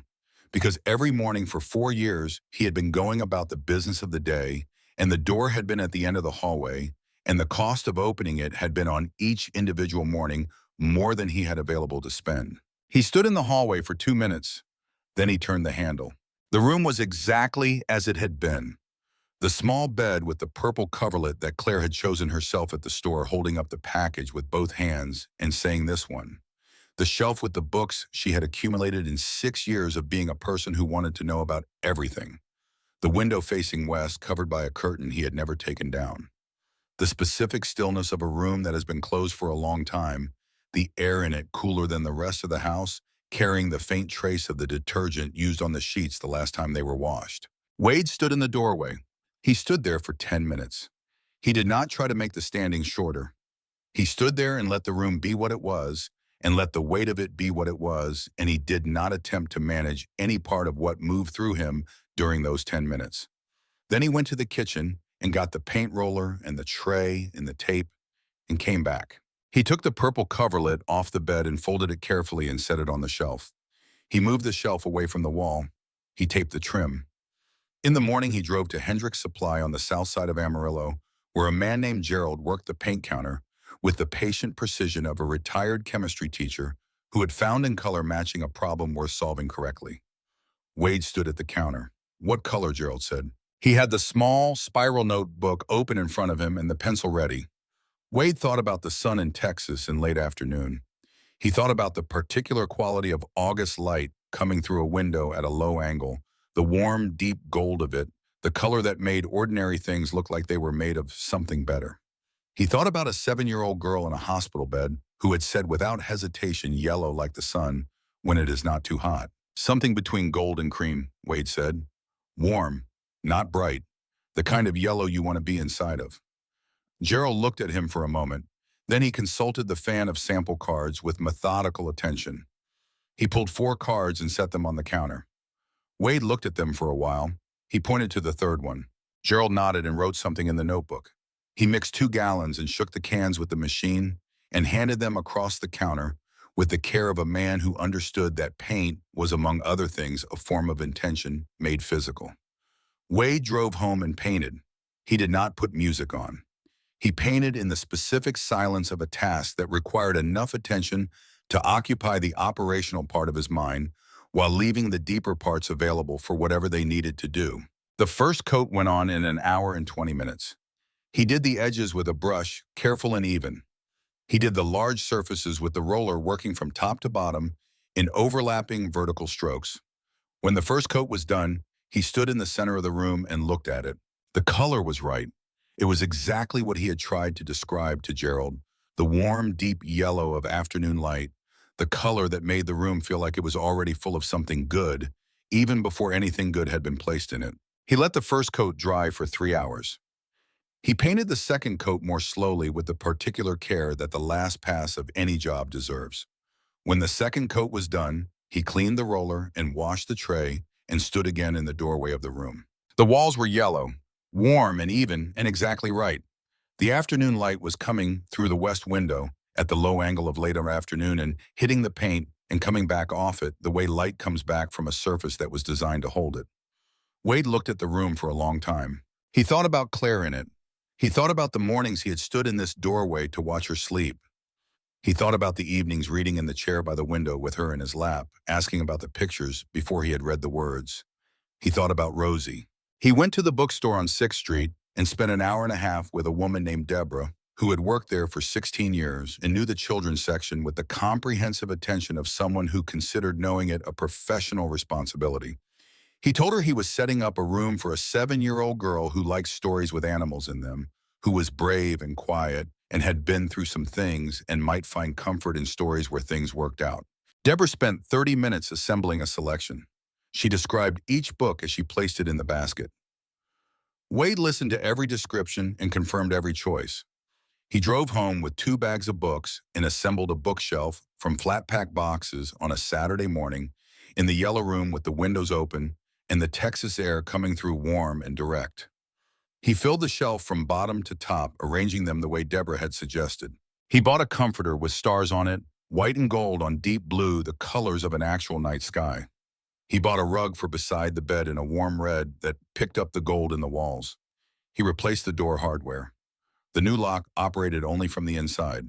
B: because every morning for 4 years he had been going about the business of the day, and the door had been at the end of the hallway, and the cost of opening it had been on each individual morning more than he had available to spend. He stood in the hallway for 2 minutes. Then he turned the handle. The room was exactly as it had been. The small bed with the purple coverlet that Claire had chosen herself at the store, holding up the package with both hands and saying, "This one." The shelf with the books she had accumulated in 6 years of being a person who wanted to know about everything. The window facing west, covered by a curtain he had never taken down. The specific stillness of a room that has been closed for a long time, the air in it cooler than the rest of the house, carrying the faint trace of the detergent used on the sheets the last time they were washed. Wade stood in the doorway. He stood there for 10 minutes. He did not try to make the standing shorter. He stood there and let the room be what it was, and let the weight of it be what it was, and he did not attempt to manage any part of what moved through him during those 10 minutes. Then he went to the kitchen and got the paint roller and the tray and the tape and came back. He took the purple coverlet off the bed and folded it carefully and set it on the shelf. He moved the shelf away from the wall. He taped the trim. In the morning, he drove to Hendrick's Supply on the south side of Amarillo, where a man named Gerald worked the paint counter with the patient precision of a retired chemistry teacher who had found in color matching a problem worth solving correctly. Wade stood at the counter. "What color?" Gerald said. He had the small spiral notebook open in front of him and the pencil ready. Wade thought about the sun in Texas in late afternoon. He thought about the particular quality of August light coming through a window at a low angle, the warm, deep gold of it, the color that made ordinary things look like they were made of something better. He thought about a 7-year-old girl in a hospital bed who had said without hesitation, "Yellow like the sun when it is not too hot." "Something between gold and cream," Wade said. "Warm, not bright, the kind of yellow you want to be inside of." Gerald looked at him for a moment. Then he consulted the fan of sample cards with methodical attention. He pulled 4 cards and set them on the counter. Wade looked at them for a while. He pointed to the third one. Gerald nodded and wrote something in the notebook. He mixed 2 gallons and shook the cans with the machine and handed them across the counter with the care of a man who understood that paint was, among other things, a form of intention made physical. Wade drove home and painted. He did not put music on. He painted in the specific silence of a task that required enough attention to occupy the operational part of his mind while leaving the deeper parts available for whatever they needed to do. The first coat went on in an hour and 20 minutes. He did the edges with a brush, careful and even. He did the large surfaces with the roller working from top to bottom in overlapping vertical strokes. When the first coat was done, he stood in the center of the room and looked at it. The color was right. It was exactly what he had tried to describe to Gerald. The warm, deep yellow of afternoon light, the color that made the room feel like it was already full of something good, even before anything good had been placed in it. He let the first coat dry for 3 hours. He painted the second coat more slowly with the particular care that the last pass of any job deserves. When the second coat was done, he cleaned the roller and washed the tray and stood again in the doorway of the room. The walls were yellow, warm and even and exactly right. The afternoon light was coming through the west window at the low angle of later afternoon and hitting the paint and coming back off it the way light comes back from a surface that was designed to hold it. Wade looked at the room for a long time. He thought about Claire in it. He thought about the mornings he had stood in this doorway to watch her sleep. He thought about the evenings reading in the chair by the window with her in his lap, asking about the pictures before he had read the words. He thought about Rosie. He went to the bookstore on 6th Street and spent an hour and a half with a woman named Deborah, who had worked there for 16 years and knew the children's section with the comprehensive attention of someone who considered knowing it a professional responsibility. He told her he was setting up a room for a 7-year-old girl who liked stories with animals in them, who was brave and quiet and had been through some things and might find comfort in stories where things worked out. Deborah spent 30 minutes assembling a selection. She described each book as she placed it in the basket. Wade listened to every description and confirmed every choice. He drove home with 2 bags of books and assembled a bookshelf from flat-pack boxes on a Saturday morning in the yellow room with the windows open and the Texas air coming through warm and direct. He filled the shelf from bottom to top, arranging them the way Deborah had suggested. He bought a comforter with stars on it, white and gold on deep blue, the colors of an actual night sky. He bought a rug for beside the bed in a warm red that picked up the gold in the walls. He replaced the door hardware. The new lock operated only from the inside.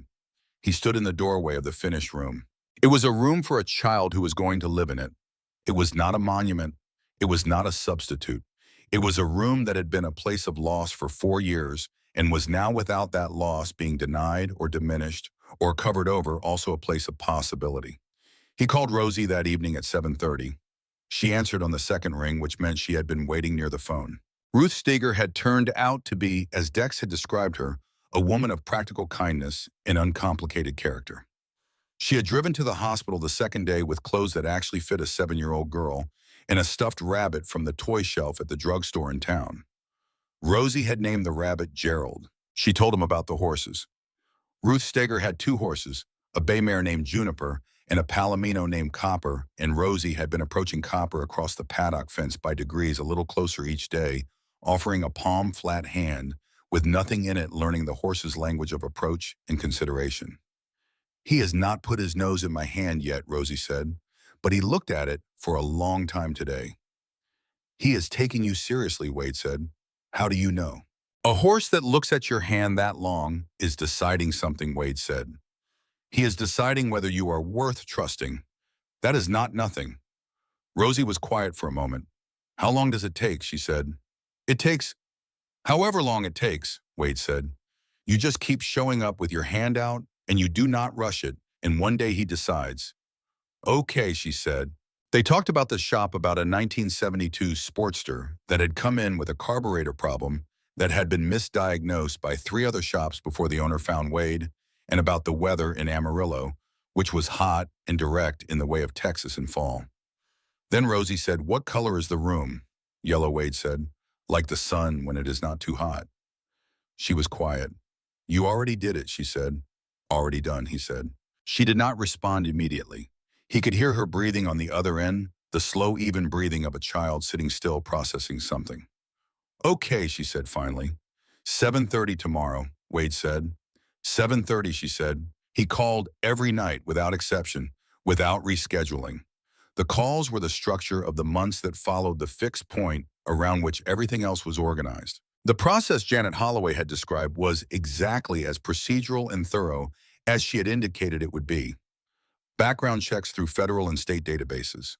B: He stood in the doorway of the finished room. It was a room for a child who was going to live in it. It was not a monument. It was not a substitute. It was a room that had been a place of loss for 4 years and was now, without that loss being denied or diminished or covered over, also a place of possibility. He called Rosie that evening at 7:30. She answered on the second ring, which meant she had been waiting near the phone. Ruth Steger had turned out to be, as Dex had described her, a woman of practical kindness and uncomplicated character. She had driven to the hospital the second day with clothes that actually fit a 7-year-old girl and a stuffed rabbit from the toy shelf at the drugstore in town. Rosie had named the rabbit Gerald. She told him about the horses. Ruth Steger had 2 horses, a bay mare named Juniper and a palomino named Copper, and Rosie had been approaching Copper across the paddock fence by degrees a little closer each day, offering a palm-flat hand, with nothing in it, learning the horse's language of approach and consideration. "He has not put his nose in my hand yet," Rosie said, "but he looked at it for a long time today." "He is taking you seriously," Wade said. "How do you know?" "A horse that looks at your hand that long is deciding something," Wade said. "He is deciding whether you are worth trusting. That is not nothing." Rosie was quiet for a moment. "How long does it take?" she said. "It takes however long it takes," Wade said. "You just keep showing up with your hand out, and you do not rush it, and one day he decides." "Okay," she said. They talked about the shop, about a 1972 Sportster that had come in with a carburetor problem that had been misdiagnosed by 3 other shops before the owner found Wade, and about the weather in Amarillo, which was hot and direct in the way of Texas in fall. Then Rosie said, "What color is the room?" "Yellow," Wade said. "Like the sun when it is not too hot." She was quiet. "You already did it," she said. "Already done," he said. She did not respond immediately. He could hear her breathing on the other end, the slow, even breathing of a child sitting still processing something. "Okay," she said finally. 7:30 tomorrow," Wade said. 7:30, she said. He called every night without exception, without rescheduling. The calls were the structure of the months that followed the fixed point around which everything else was organized. The process Janet Holloway had described was exactly as procedural and thorough as she had indicated it would be. Background checks through federal and state databases.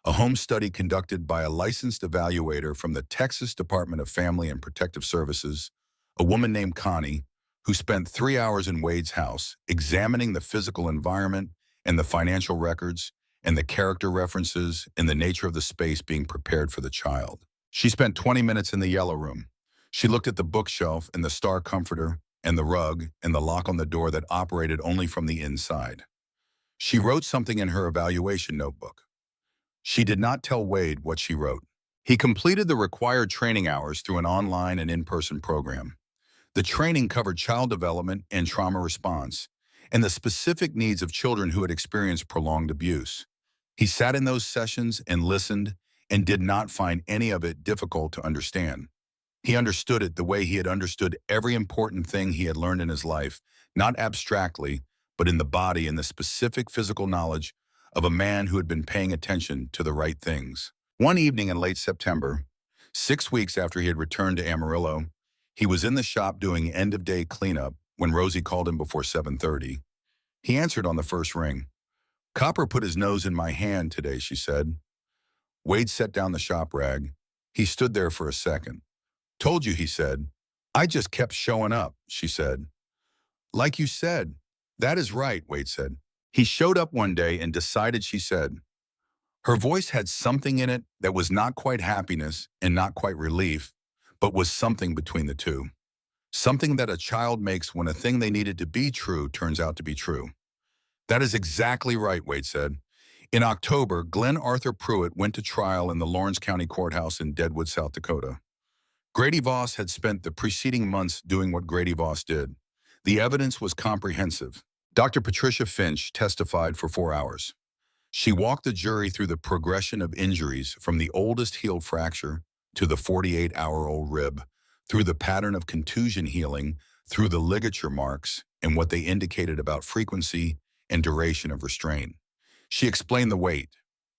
B: A home study conducted by a licensed evaluator from the Texas Department of Family and Protective Services. a woman named Connie, who spent 3 hours in Wade's house examining the physical environment and the financial records and the character references and the nature of the space being prepared for the child. She spent 20 minutes in the yellow room. She looked at the bookshelf and the star comforter and the rug and the lock on the door that operated only from the inside. She wrote something in her evaluation notebook. She did not tell Wade what she wrote. He completed the required training hours through an online and in-person program. The training covered child development and trauma response, and the specific needs of children who had experienced prolonged abuse. He sat in those sessions and listened and did not find any of it difficult to understand. He understood it the way he had understood every important thing he had learned in his life, not abstractly, but in the body and the specific physical knowledge of a man who had been paying attention to the right things. One evening in late September, 6 weeks after he had returned to Amarillo, he was in the shop doing end-of-day cleanup when Rosie called him before 7:30. He answered on the first ring. "Copper put his nose in my hand today," she said. Wade set down the shop rag. He stood there for a second. "Told you," he said. "I just kept showing up," she said. "Like you said." "That is right," Wade said. "He showed up one day and decided," she said. Her voice had something in it that was not quite happiness and not quite relief, but was something between the two. Something that a child makes when a thing they needed to be true turns out to be true. "That is exactly right," Wade said. In October, Glenn Arthur Pruitt went to trial in the Lawrence County Courthouse in Deadwood, South Dakota. Grady Voss had spent the preceding months doing what Grady Voss did. The evidence was comprehensive. Dr. Patricia Finch testified for 4 hours. She walked the jury through the progression of injuries from the oldest healed fracture to the 48-hour-old rib, through the pattern of contusion healing, through the ligature marks, and what they indicated about frequency and duration of restraint. She explained the weight.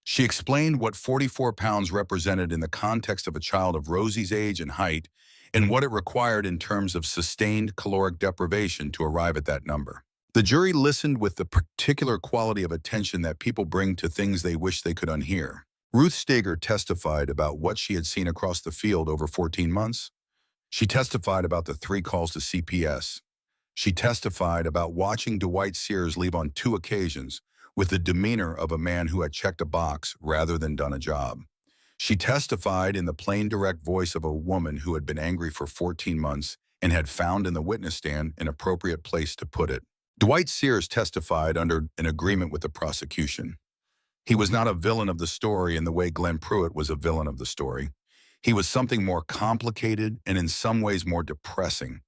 B: She explained what 44 pounds represented in the context of a child of Rosie's age and height, and what it required in terms of sustained caloric deprivation to arrive at that number. The jury listened with the particular quality of attention that people bring to things they wish they could unhear. Ruth Steger testified about what she had seen across the field over 14 months. She testified about the 3 calls to CPS. She testified about watching Dwight Sears leave on 2 occasions with the demeanor of a man who had checked a box rather than done a job. She testified in the plain, direct voice of a woman who had been angry for 14 months and had found in the witness stand an appropriate place to put it. Dwight Sears testified under an agreement with the prosecution. He was not a villain of the story in the way Glenn Pruitt was a villain of the story. He was something more complicated and in some ways more depressing.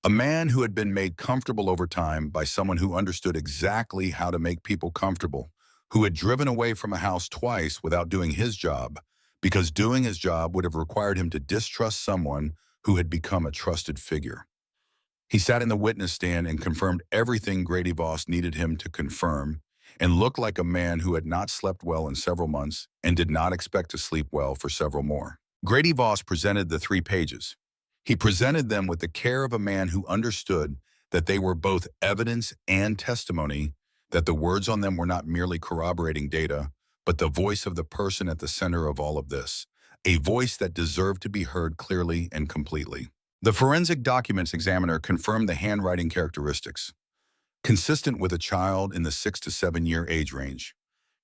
B: A man who had been made comfortable over time by someone who understood exactly how to make people comfortable, who had driven away from a house twice without doing his job, because doing his job would have required him to distrust someone who had become a trusted figure. He sat in the witness stand and confirmed everything Grady Voss needed him to confirm, and looked like a man who had not slept well in several months and did not expect to sleep well for several more. Grady Voss presented the 3 pages. He presented them with the care of a man who understood that they were both evidence and testimony, that the words on them were not merely corroborating data, but the voice of the person at the center of all of this, a voice that deserved to be heard clearly and completely. The forensic documents examiner confirmed the handwriting characteristics, consistent with a child in the 6 to 7 year age range,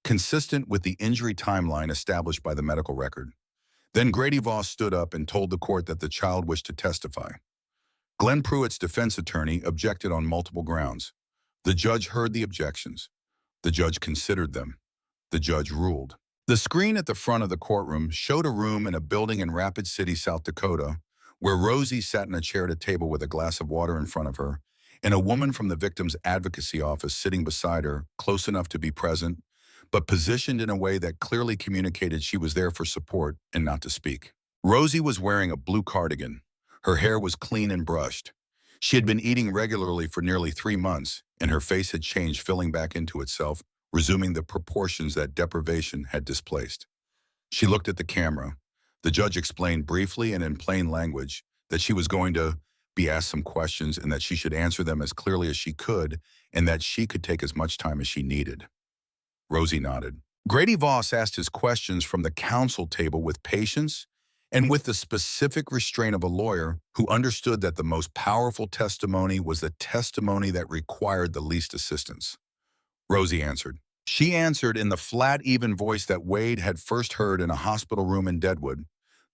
B: consistent with the injury timeline established by the medical record. Then Grady Voss stood up and told the court that the child wished to testify. Glenn Pruitt's defense attorney objected on multiple grounds. The judge heard the objections. The judge considered them. The judge ruled. The screen at the front of the courtroom showed a room in a building in Rapid City, South Dakota, where Rosie sat in a chair at a table with a glass of water in front of her, and a woman from the victim's advocacy office sitting beside her, close enough to be present, but positioned in a way that clearly communicated she was there for support and not to speak. Rosie was wearing a blue cardigan. Her hair was clean and brushed. She had been eating regularly for nearly 3 months, and her face had changed, filling back into itself, resuming the proportions that deprivation had displaced. She looked at the camera. The judge explained briefly and in plain language that she was going to be asked some questions and that she should answer them as clearly as she could, and that she could take as much time as she needed. Rosie nodded. Grady Voss asked his questions from the counsel table with patience and with the specific restraint of a lawyer who understood that the most powerful testimony was the testimony that required the least assistance. Rosie answered. She answered in the flat, even voice that Wade had first heard in a hospital room in Deadwood,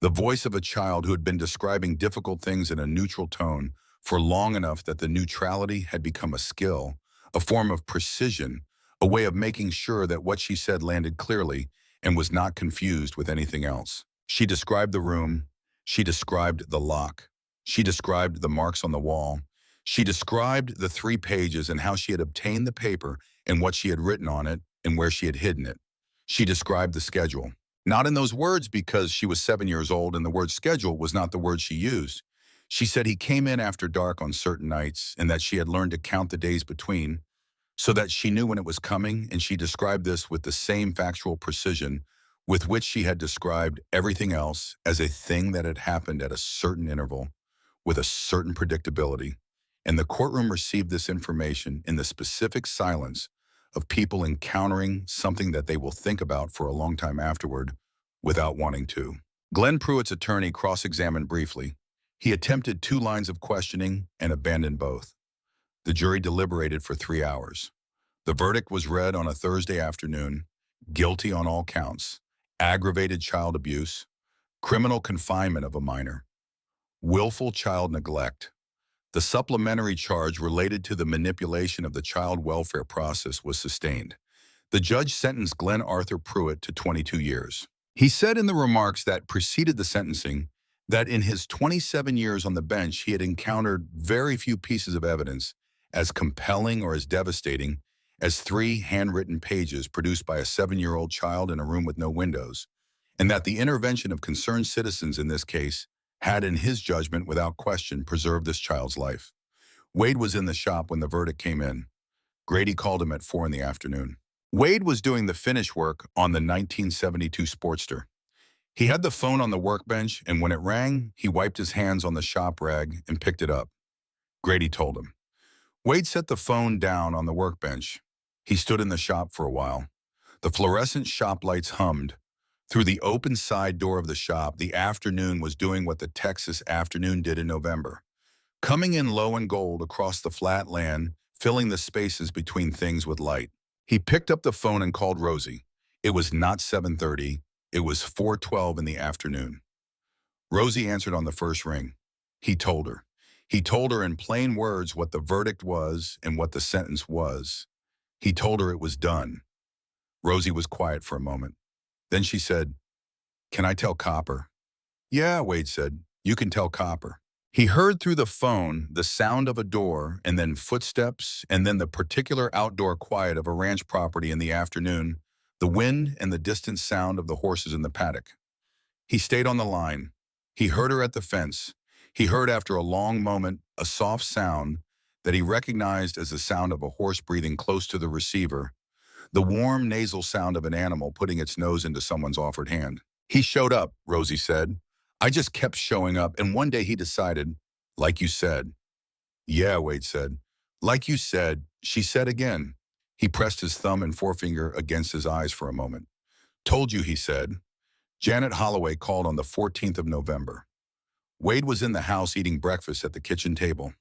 B: the voice of a child who had been describing difficult things in a neutral tone for long enough that the neutrality had become a skill, a form of precision, a way of making sure that what she said landed clearly and was not confused with anything else. She described the room. She described the lock. She described the marks on the wall. She described the 3 pages and how she had obtained the paper and what she had written on it and where she had hidden it. She described the schedule. Not in those words because she was 7 years old and the word schedule was not the word she used. She said he came in after dark on certain nights and that she had learned to count the days between so that she knew when it was coming, and she described this with the same factual precision with which she had described everything else as a thing that had happened at a certain interval with a certain predictability. And the courtroom received this information in the specific silence of people encountering something that they will think about for a long time afterward without wanting to. Glenn Pruitt's attorney cross-examined briefly. He attempted 2 lines of questioning and abandoned both. The jury deliberated for 3 hours. The verdict was read on a Thursday afternoon, guilty on all counts, aggravated child abuse, criminal confinement of a minor, willful child neglect. The supplementary charge related to the manipulation of the child welfare process was sustained. The judge sentenced Glenn Arthur Pruitt to 22 years. He said in the remarks that preceded the sentencing that in his 27 years on the bench, he had encountered very few pieces of evidence as compelling or as devastating as 3 handwritten pages produced by a 7-year-old child in a room with no windows, and that the intervention of concerned citizens in this case had, in his judgment, without question, preserved this child's life. Wade was in the shop when the verdict came in. Grady called him at 4 in the afternoon. Wade was doing the finish work on the 1972 Sportster. He had the phone on the workbench, and when it rang, he wiped his hands on the shop rag and picked it up. Grady told him. Wade set the phone down on the workbench. He stood in the shop for a while. The fluorescent shop lights hummed. Through the open side door of the shop, the afternoon was doing what the Texas afternoon did in November, coming in low and gold across the flat land, filling the spaces between things with light. He picked up the phone and called Rosie. It was not 7:30. It was 4:12 in the afternoon. Rosie answered on the first ring. He told her. He told her in plain words what the verdict was and what the sentence was. He told her it was done. Rosie was quiet for a moment. Then she said, "Can I tell Copper?" "Yeah," Wade said, "you can tell Copper." He heard through the phone the sound of a door and then footsteps and then the particular outdoor quiet of a ranch property in the afternoon, the wind and the distant sound of the horses in the paddock. He stayed on the line. He heard her at the fence. He heard after a long moment a soft sound that he recognized as the sound of a horse breathing close to the receiver, the warm nasal sound of an animal putting its nose into someone's offered hand. "He showed up," Rosie said. "I just kept showing up, and one day he decided, like you said." "Yeah," Wade said. "Like you said," she said again. He pressed his thumb and forefinger against his eyes for a moment. "Told you," he said. Janet Holloway called on the 14th of November. Wade was in the house eating breakfast at the kitchen table.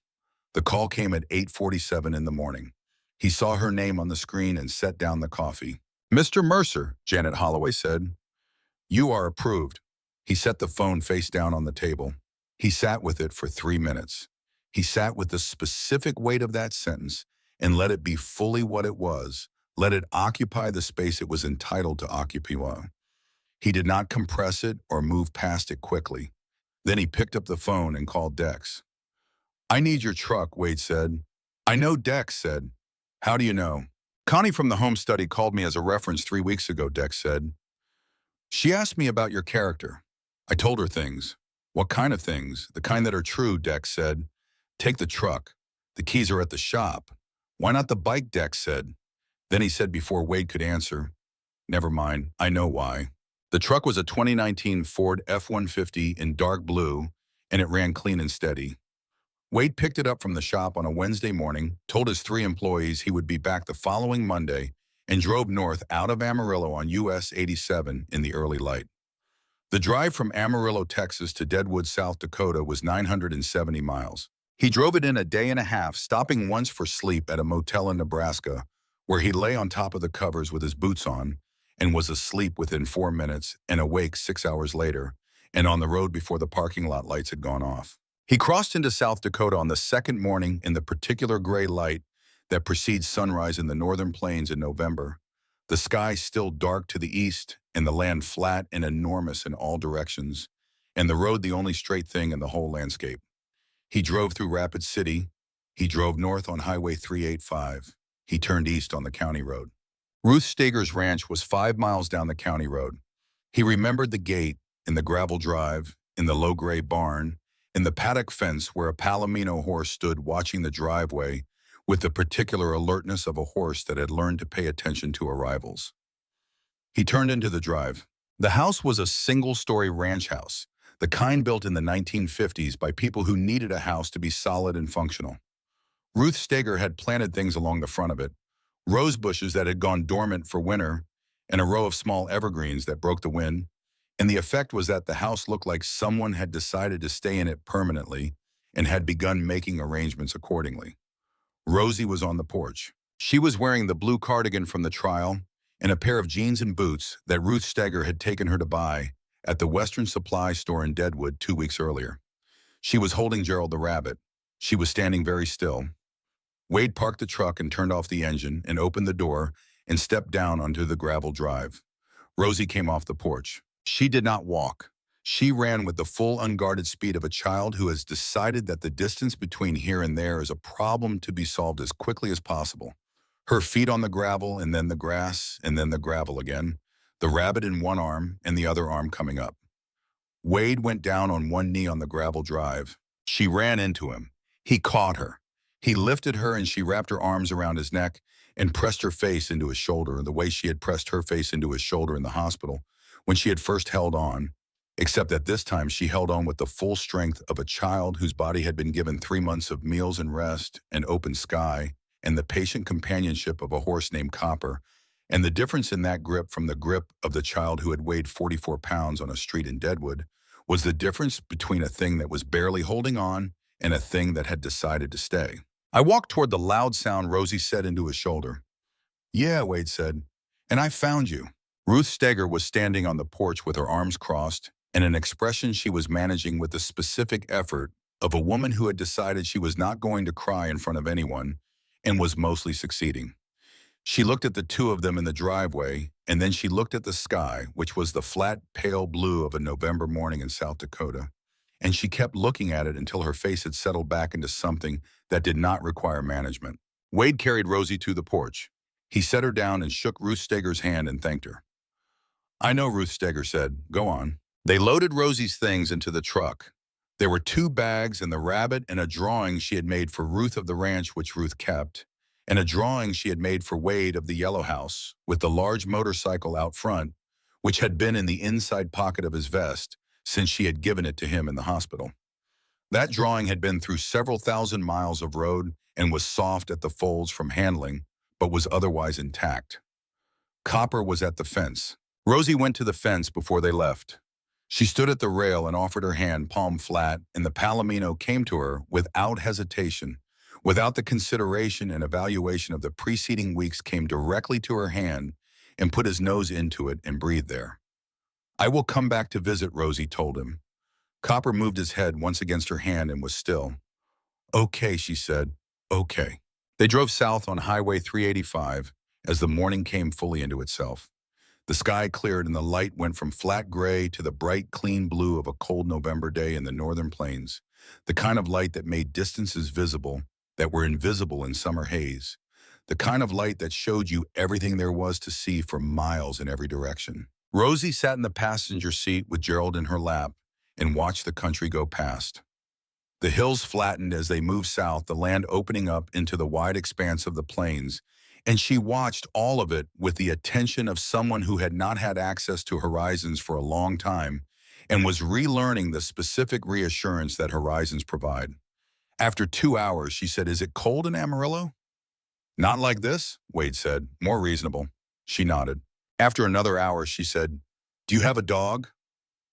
B: The call came at 8:47 in the morning. He saw her name on the screen and set down the coffee. "Mr. Mercer," Janet Holloway said. "You are approved." He set the phone face down on the table. He sat with it for 3 minutes. He sat with the specific weight of that sentence and let it be fully what it was. Let it occupy the space it was entitled to occupy. He did not compress it or move past it quickly. Then he picked up the phone and called Dex. "I need your truck," Wade said. "I know," Dex said. "How do you know?" "Connie from the home study called me as a reference 3 weeks ago," Dex said. "She asked me about your character. I told her things." "What kind of things?" "The kind that are true," Dex said. "Take the truck. The keys are at the shop." "Why not the bike?" Dex said. Then he said before Wade could answer, "Never mind, I know why." The truck was a 2019 Ford F-150 in dark blue, and it ran clean and steady. Wade picked it up from the shop on a Wednesday morning, told his 3 employees he would be back the following Monday, and drove north out of Amarillo on US 87 in the early light. The drive from Amarillo, Texas to Deadwood, South Dakota was 970 miles. He drove it in a day and a half, stopping once for sleep at a motel in Nebraska, where he lay on top of the covers with his boots on and was asleep within 4 minutes and awake 6 hours later and on the road before the parking lot lights had gone off. He crossed into South Dakota on the second morning in the particular gray light that precedes sunrise in the northern plains in November, the sky still dark to the east and the land flat and enormous in all directions, and the road the only straight thing in the whole landscape. He drove through Rapid City. He drove north on Highway 385. He turned east on the county road. Ruth Steger's ranch was 5 miles down the county road. He remembered the gate, in the gravel drive, in the low gray barn, in the paddock fence where a Palomino horse stood watching the driveway with the particular alertness of a horse that had learned to pay attention to arrivals. He turned into the drive. The house was a single-story ranch house, the kind built in the 1950s by people who needed a house to be solid and functional. Ruth Steger had planted things along the front of it, rose bushes that had gone dormant for winter, and a row of small evergreens that broke the wind, and the effect was that the house looked like someone had decided to stay in it permanently and had begun making arrangements accordingly. Rosie was on the porch. She was wearing the blue cardigan from the trial and a pair of jeans and boots that Ruth Steger had taken her to buy at the Western Supply store in Deadwood 2 weeks earlier. She was holding Gerald the rabbit. She was standing very still. Wade parked the truck and turned off the engine and opened the door and stepped down onto the gravel drive. Rosie came off the porch. She did not walk. She ran with the full unguarded speed of a child who has decided that the distance between here and there is a problem to be solved as quickly as possible. Her feet on the gravel and then the grass and then the gravel again, the rabbit in one arm and the other arm coming up. Wade went down on one knee on the gravel drive. She ran into him. He caught her. He lifted her and she wrapped her arms around his neck and pressed her face into his shoulder the way she had pressed her face into his shoulder in the hospital when she had first held on, except that this time she held on with the full strength of a child whose body had been given 3 months of meals and rest and open sky and the patient companionship of a horse named Copper, and the difference in that grip from the grip of the child who had weighed 44 pounds on a street in Deadwood was the difference between a thing that was barely holding on and a thing that had decided to stay. I walked toward the loud sound Rosie said into his shoulder. "Yeah," Wade said, "and I found you." Ruth Steger was standing on the porch with her arms crossed and an expression she was managing with the specific effort of a woman who had decided she was not going to cry in front of anyone and was mostly succeeding. She looked at the two of them in the driveway, and then she looked at the sky, which was the flat, pale blue of a November morning in South Dakota, and she kept looking at it until her face had settled back into something that did not require management. Wade carried Rosie to the porch. He set her down and shook Ruth Steger's hand and thanked her. "I know," Ruth Steger said. "Go on." They loaded Rosie's things into the truck. There were 2 bags and the rabbit and a drawing she had made for Ruth of the ranch, which Ruth kept, and a drawing she had made for Wade of the yellow house, with the large motorcycle out front, which had been in the inside pocket of his vest since she had given it to him in the hospital. That drawing had been through several thousand miles of road and was soft at the folds from handling, but was otherwise intact. Copper was at the fence. Rosie went to the fence before they left. She stood at the rail and offered her hand palm flat, and the Palomino came to her without hesitation, without the consideration and evaluation of the preceding weeks, came directly to her hand and put his nose into it and breathed there. "I will come back to visit," Rosie told him. Copper moved his head once against her hand and was still. "Okay," she said. "Okay." They drove south on Highway 385 as the morning came fully into itself. The sky cleared and the light went from flat gray to the bright, clean blue of a cold November day in the northern plains, the kind of light that made distances visible that were invisible in summer haze, the kind of light that showed you everything there was to see for miles in every direction. Rosie sat in the passenger seat with Gerald in her lap and watched the country go past. The hills flattened as they moved south, the land opening up into the wide expanse of the plains, and she watched all of it with the attention of someone who had not had access to horizons for a long time and was relearning the specific reassurance that horizons provide. After 2 hours, she said, "Is it cold in Amarillo?" "Not like this," Wade said. "More reasonable." She nodded. After another hour, she said, "Do you have a dog?"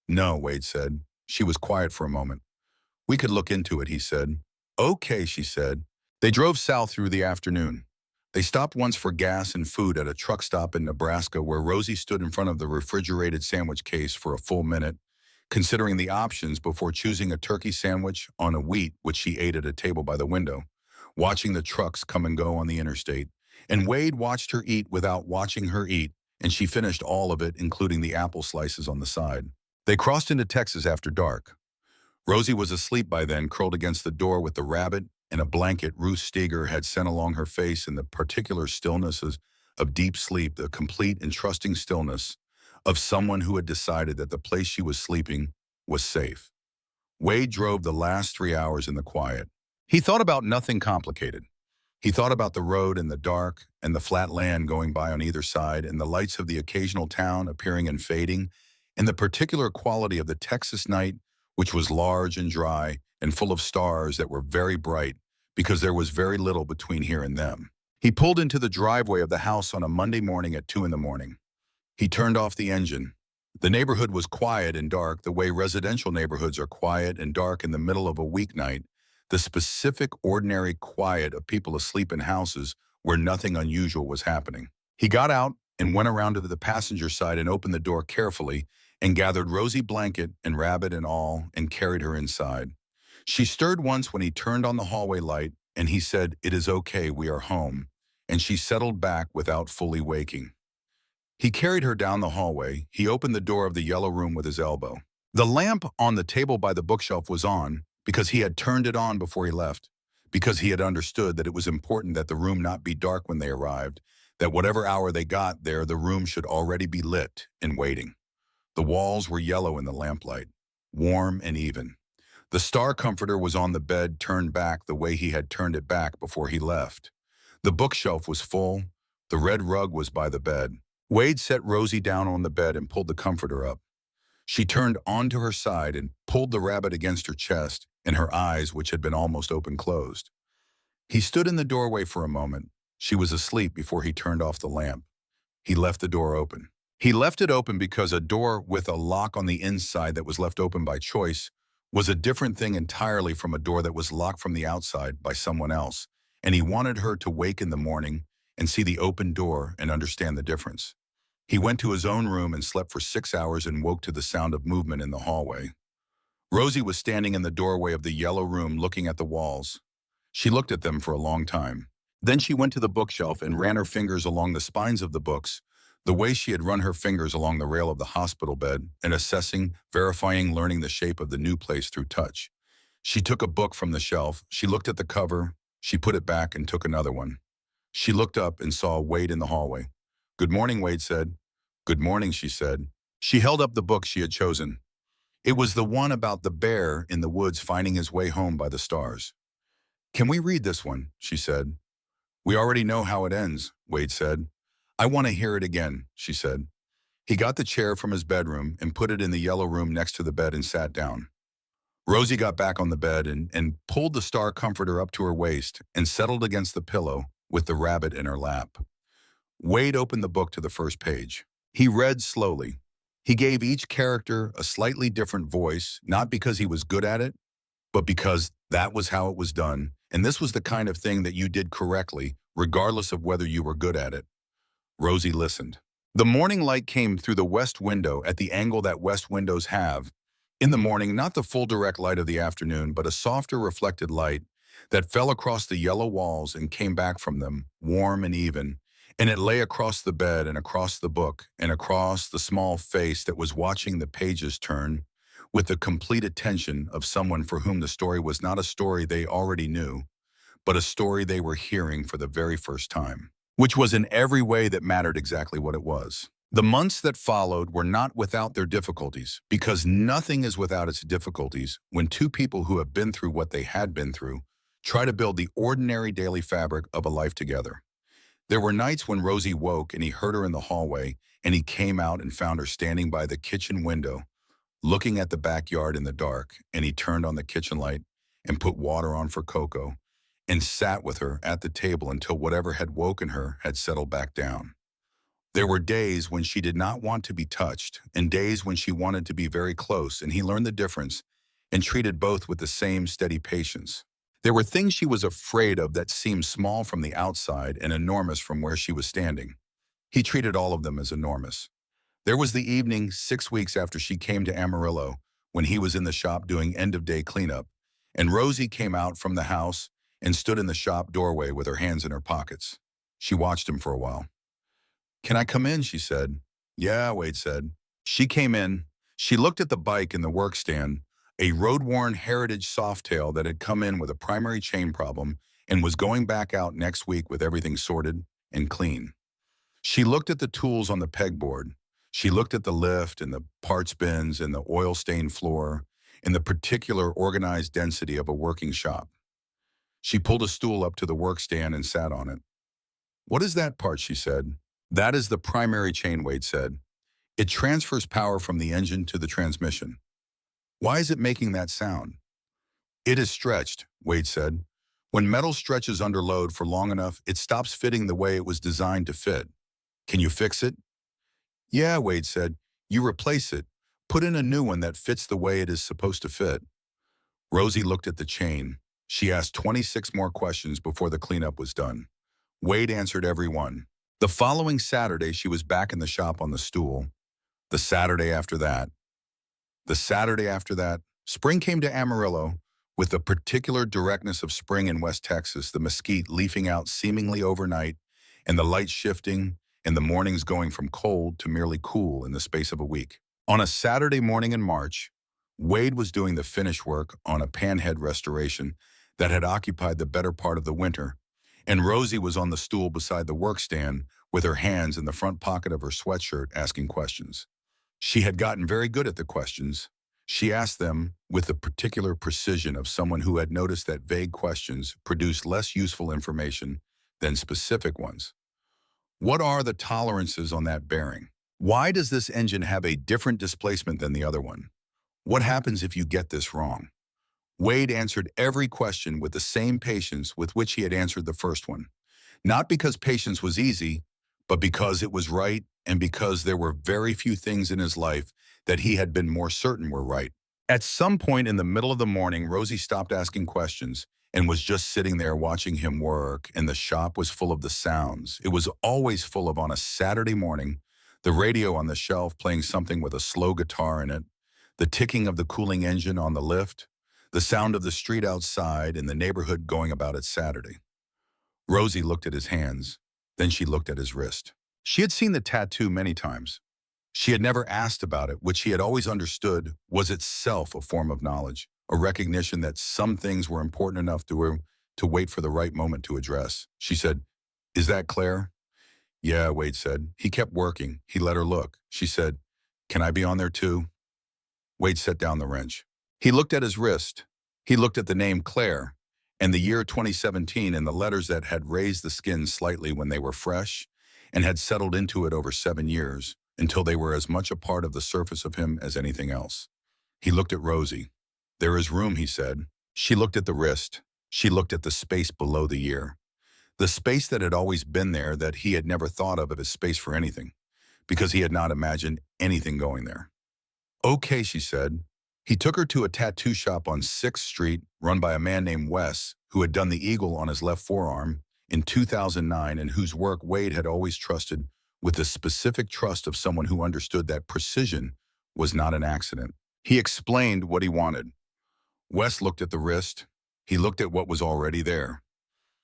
B: No, Wade said. She was quiet for a moment. We could look into it, he said. Okay, she said. They drove south through the afternoon. They stopped once for gas and food at a truck stop in Nebraska where Rosie stood in front of the refrigerated sandwich case for a full minute, considering the options before choosing a turkey sandwich on a wheat, which she ate at a table by the window, watching the trucks come and go on the interstate. And Wade watched her eat without watching her eat, and she finished all of it, including the apple slices on the side. They crossed into Texas after dark. Rosie was asleep by then, curled against the door with the rabbit and a blanket Ruth Steger had sent along her face in the particular stillnesses of deep sleep, the complete and trusting stillness of someone who had decided that the place she was sleeping was safe. Wade drove the last 3 hours in the quiet. He thought about nothing complicated. He thought about the road in the dark and the flat land going by on either side and the lights of the occasional town appearing and fading, and the particular quality of the Texas night, which was large and dry and full of stars that were very bright because there was very little between here and them. He pulled into the driveway of the house on a Monday morning at 2 in the morning. He turned off the engine. The neighborhood was quiet and dark the way residential neighborhoods are quiet and dark in the middle of a weeknight, the specific ordinary quiet of people asleep in houses where nothing unusual was happening. He got out and went around to the passenger side and opened the door carefully and gathered Rosie blanket and rabbit and all and carried her inside. She stirred once when he turned on the hallway light and he said, "It is okay, we are home," and she settled back without fully waking. He carried her down the hallway. He opened the door of the yellow room with his elbow. The lamp on the table by the bookshelf was on because he had turned it on before he left, because he had understood that it was important that the room not be dark when they arrived, that whatever hour they got there, the room should already be lit and waiting. The walls were yellow in the lamplight, warm and even. The star comforter was on the bed, turned back the way he had turned it back before he left. The bookshelf was full. The red rug was by the bed. Wade set Rosie down on the bed and pulled the comforter up. She turned onto her side and pulled the rabbit against her chest, and her eyes, which had been almost open, closed. He stood in the doorway for a moment. She was asleep before he turned off the lamp. He left the door open. He left it open because a door with a lock on the inside that was left open by choice was a different thing entirely from a door that was locked from the outside by someone else, and he wanted her to wake in the morning and see the open door and understand the difference. He went to his own room and slept for 6 hours and woke to the sound of movement in the hallway. Rosie was standing in the doorway of the yellow room looking at the walls. She looked at them for a long time. Then she went to the bookshelf and ran her fingers along the spines of the books, the way she had run her fingers along the rail of the hospital bed, and assessing, verifying, learning the shape of the new place through touch. She took a book from the shelf. She looked at the cover. She put it back and took another one. She looked up and saw Wade in the hallway. "Good morning," Wade said. "Good morning," she said. She held up the book she had chosen. It was the one about the bear in the woods finding his way home by the stars. "Can we read this one?" she said. "We already know how it ends," Wade said. "I want to hear it again," she said. He got the chair from his bedroom and put it in the yellow room next to the bed and sat down. Rosie got back on the bed and pulled the star comforter up to her waist and settled against the pillow with the rabbit in her lap. Wade opened the book to the first page. He read slowly. He gave each character a slightly different voice, not because he was good at it, but because that was how it was done, and this was the kind of thing that you did correctly, regardless of whether you were good at it. Rosie listened. The morning light came through the west window at the angle that west windows have. In the morning, not the full direct light of the afternoon, but a softer reflected light that fell across the yellow walls and came back from them, warm and even, and it lay across the bed and across the book and across the small face that was watching the pages turn with the complete attention of someone for whom the story was not a story they already knew, but a story they were hearing for the very first time, which was in every way that mattered exactly what it was. The months that followed were not without their difficulties, because nothing is without its difficulties when two people who have been through what they had been through try to build the ordinary daily fabric of a life together. There were nights when Rosie woke and he heard her in the hallway, and he came out and found her standing by the kitchen window, looking at the backyard in the dark, and he turned on the kitchen light and put water on for cocoa and sat with her at the table until whatever had woken her had settled back down. There were days when she did not want to be touched and days when she wanted to be very close, and he learned the difference and treated both with the same steady patience. There were things she was afraid of that seemed small from the outside and enormous from where she was standing. He treated all of them as enormous. There was the evening 6 weeks after she came to Amarillo when he was in the shop doing end-of-day cleanup, and Rosie came out from the house and stood in the shop doorway with her hands in her pockets. She watched him for a while. "Can I come in?" she said. "Yeah," Wade said. She came in. She looked at the bike in the work stand, a road-worn Heritage Softail that had come in with a primary chain problem and was going back out next week with everything sorted and clean. She looked at the tools on the pegboard. She looked at the lift and the parts bins and the oil-stained floor and the particular organized density of a working shop. She pulled a stool up to the work stand and sat on it. "What is that part?" she said. "That is the primary chain," Wade said. "It transfers power from the engine to the transmission." "Why is it making that sound?" "It is stretched," Wade said. "When metal stretches under load for long enough, it stops fitting the way it was designed to fit. Can you fix it?" "Yeah," Wade said. "You replace it. Put in a new one that fits the way it is supposed to fit." Rosie looked at the chain. She asked 26 more questions before the cleanup was done. Wade answered every one. The following Saturday, she was back in the shop on the stool. The Saturday after that. The Saturday after that, spring came to Amarillo with the particular directness of spring in West Texas, the mesquite leafing out seemingly overnight, and the light shifting, and the mornings going from cold to merely cool in the space of a week. On a Saturday morning in March, Wade was doing the finish work on a panhead restoration that had occupied the better part of the winter, and Rosie was on the stool beside the workstand with her hands in the front pocket of her sweatshirt asking questions. She had gotten very good at the questions. She asked them with the particular precision of someone who had noticed that vague questions produce less useful information than specific ones. "What are the tolerances on that bearing? Why does this engine have a different displacement than the other one? What happens if you get this wrong?" Wade answered every question with the same patience with which he had answered the first one. Not because patience was easy, but because it was right and because there were very few things in his life that he had been more certain were right. At some point in the middle of the morning, Rosie stopped asking questions and was just sitting there watching him work, and the shop was full of the sounds. It was always full of on a Saturday morning, the radio on the shelf playing something with a slow guitar in it, the ticking of the cooling engine on the lift, the sound of the street outside and the neighborhood going about its Saturday. Rosie looked at his hands. Then she looked at his wrist. She had seen the tattoo many times. She had never asked about it, which she had always understood was itself a form of knowledge, a recognition that some things were important enough to wait for the right moment to address. She said, "Is that Claire?" "Yeah," Wade said. He kept working. He let her look. She said, "Can I be on there too?" Wade set down the wrench. He looked at his wrist. He looked at the name Claire and the year 2017 and the letters that had raised the skin slightly when they were fresh and had settled into it over 7 years until they were as much a part of the surface of him as anything else. He looked at Rosie. "There is room," he said. She looked at the wrist. She looked at the space below the year. The space that had always been there that he had never thought of as space for anything, because he had not imagined anything going there. "Okay," she said. He took her to a tattoo shop on 6th Street run by a man named Wes, who had done the eagle on his left forearm in 2009 and whose work Wade had always trusted with the specific trust of someone who understood that precision was not an accident. He explained what he wanted. Wes looked at the wrist. He looked at what was already there.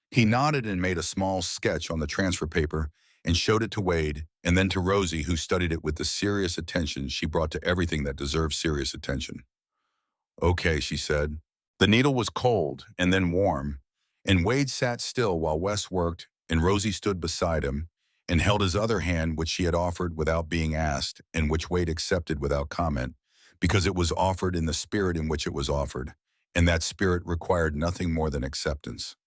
B: He nodded and made a small sketch on the transfer paper and showed it to Wade and then to Rosie, who studied it with the serious attention she brought to everything that deserved serious attention. "Okay," she said. The needle was cold and then warm, and Wade sat still while Wes worked, and Rosie stood beside him and held his other hand, which she had offered without being asked and which Wade accepted without comment, because it was offered in the spirit in which it was offered, and that spirit required nothing more than acceptance.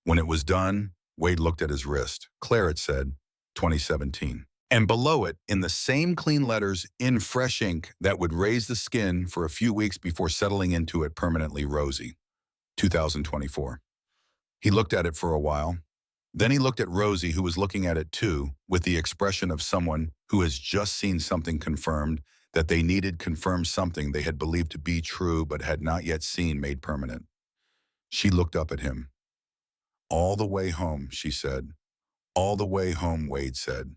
B: When it was done, Wade looked at his wrist. Claire, it said, 2017. And below it, in the same clean letters, in fresh ink that would raise the skin for a few weeks before settling into it permanently, Rosie, 2024. He looked at it for a while. Then he looked at Rosie, who was looking at it too, with the expression of someone who has just seen something confirmed that they needed confirm something they had believed to be true but had not yet seen made permanent. She looked up at him. "All the way home," she said. "All the way home," Wade said.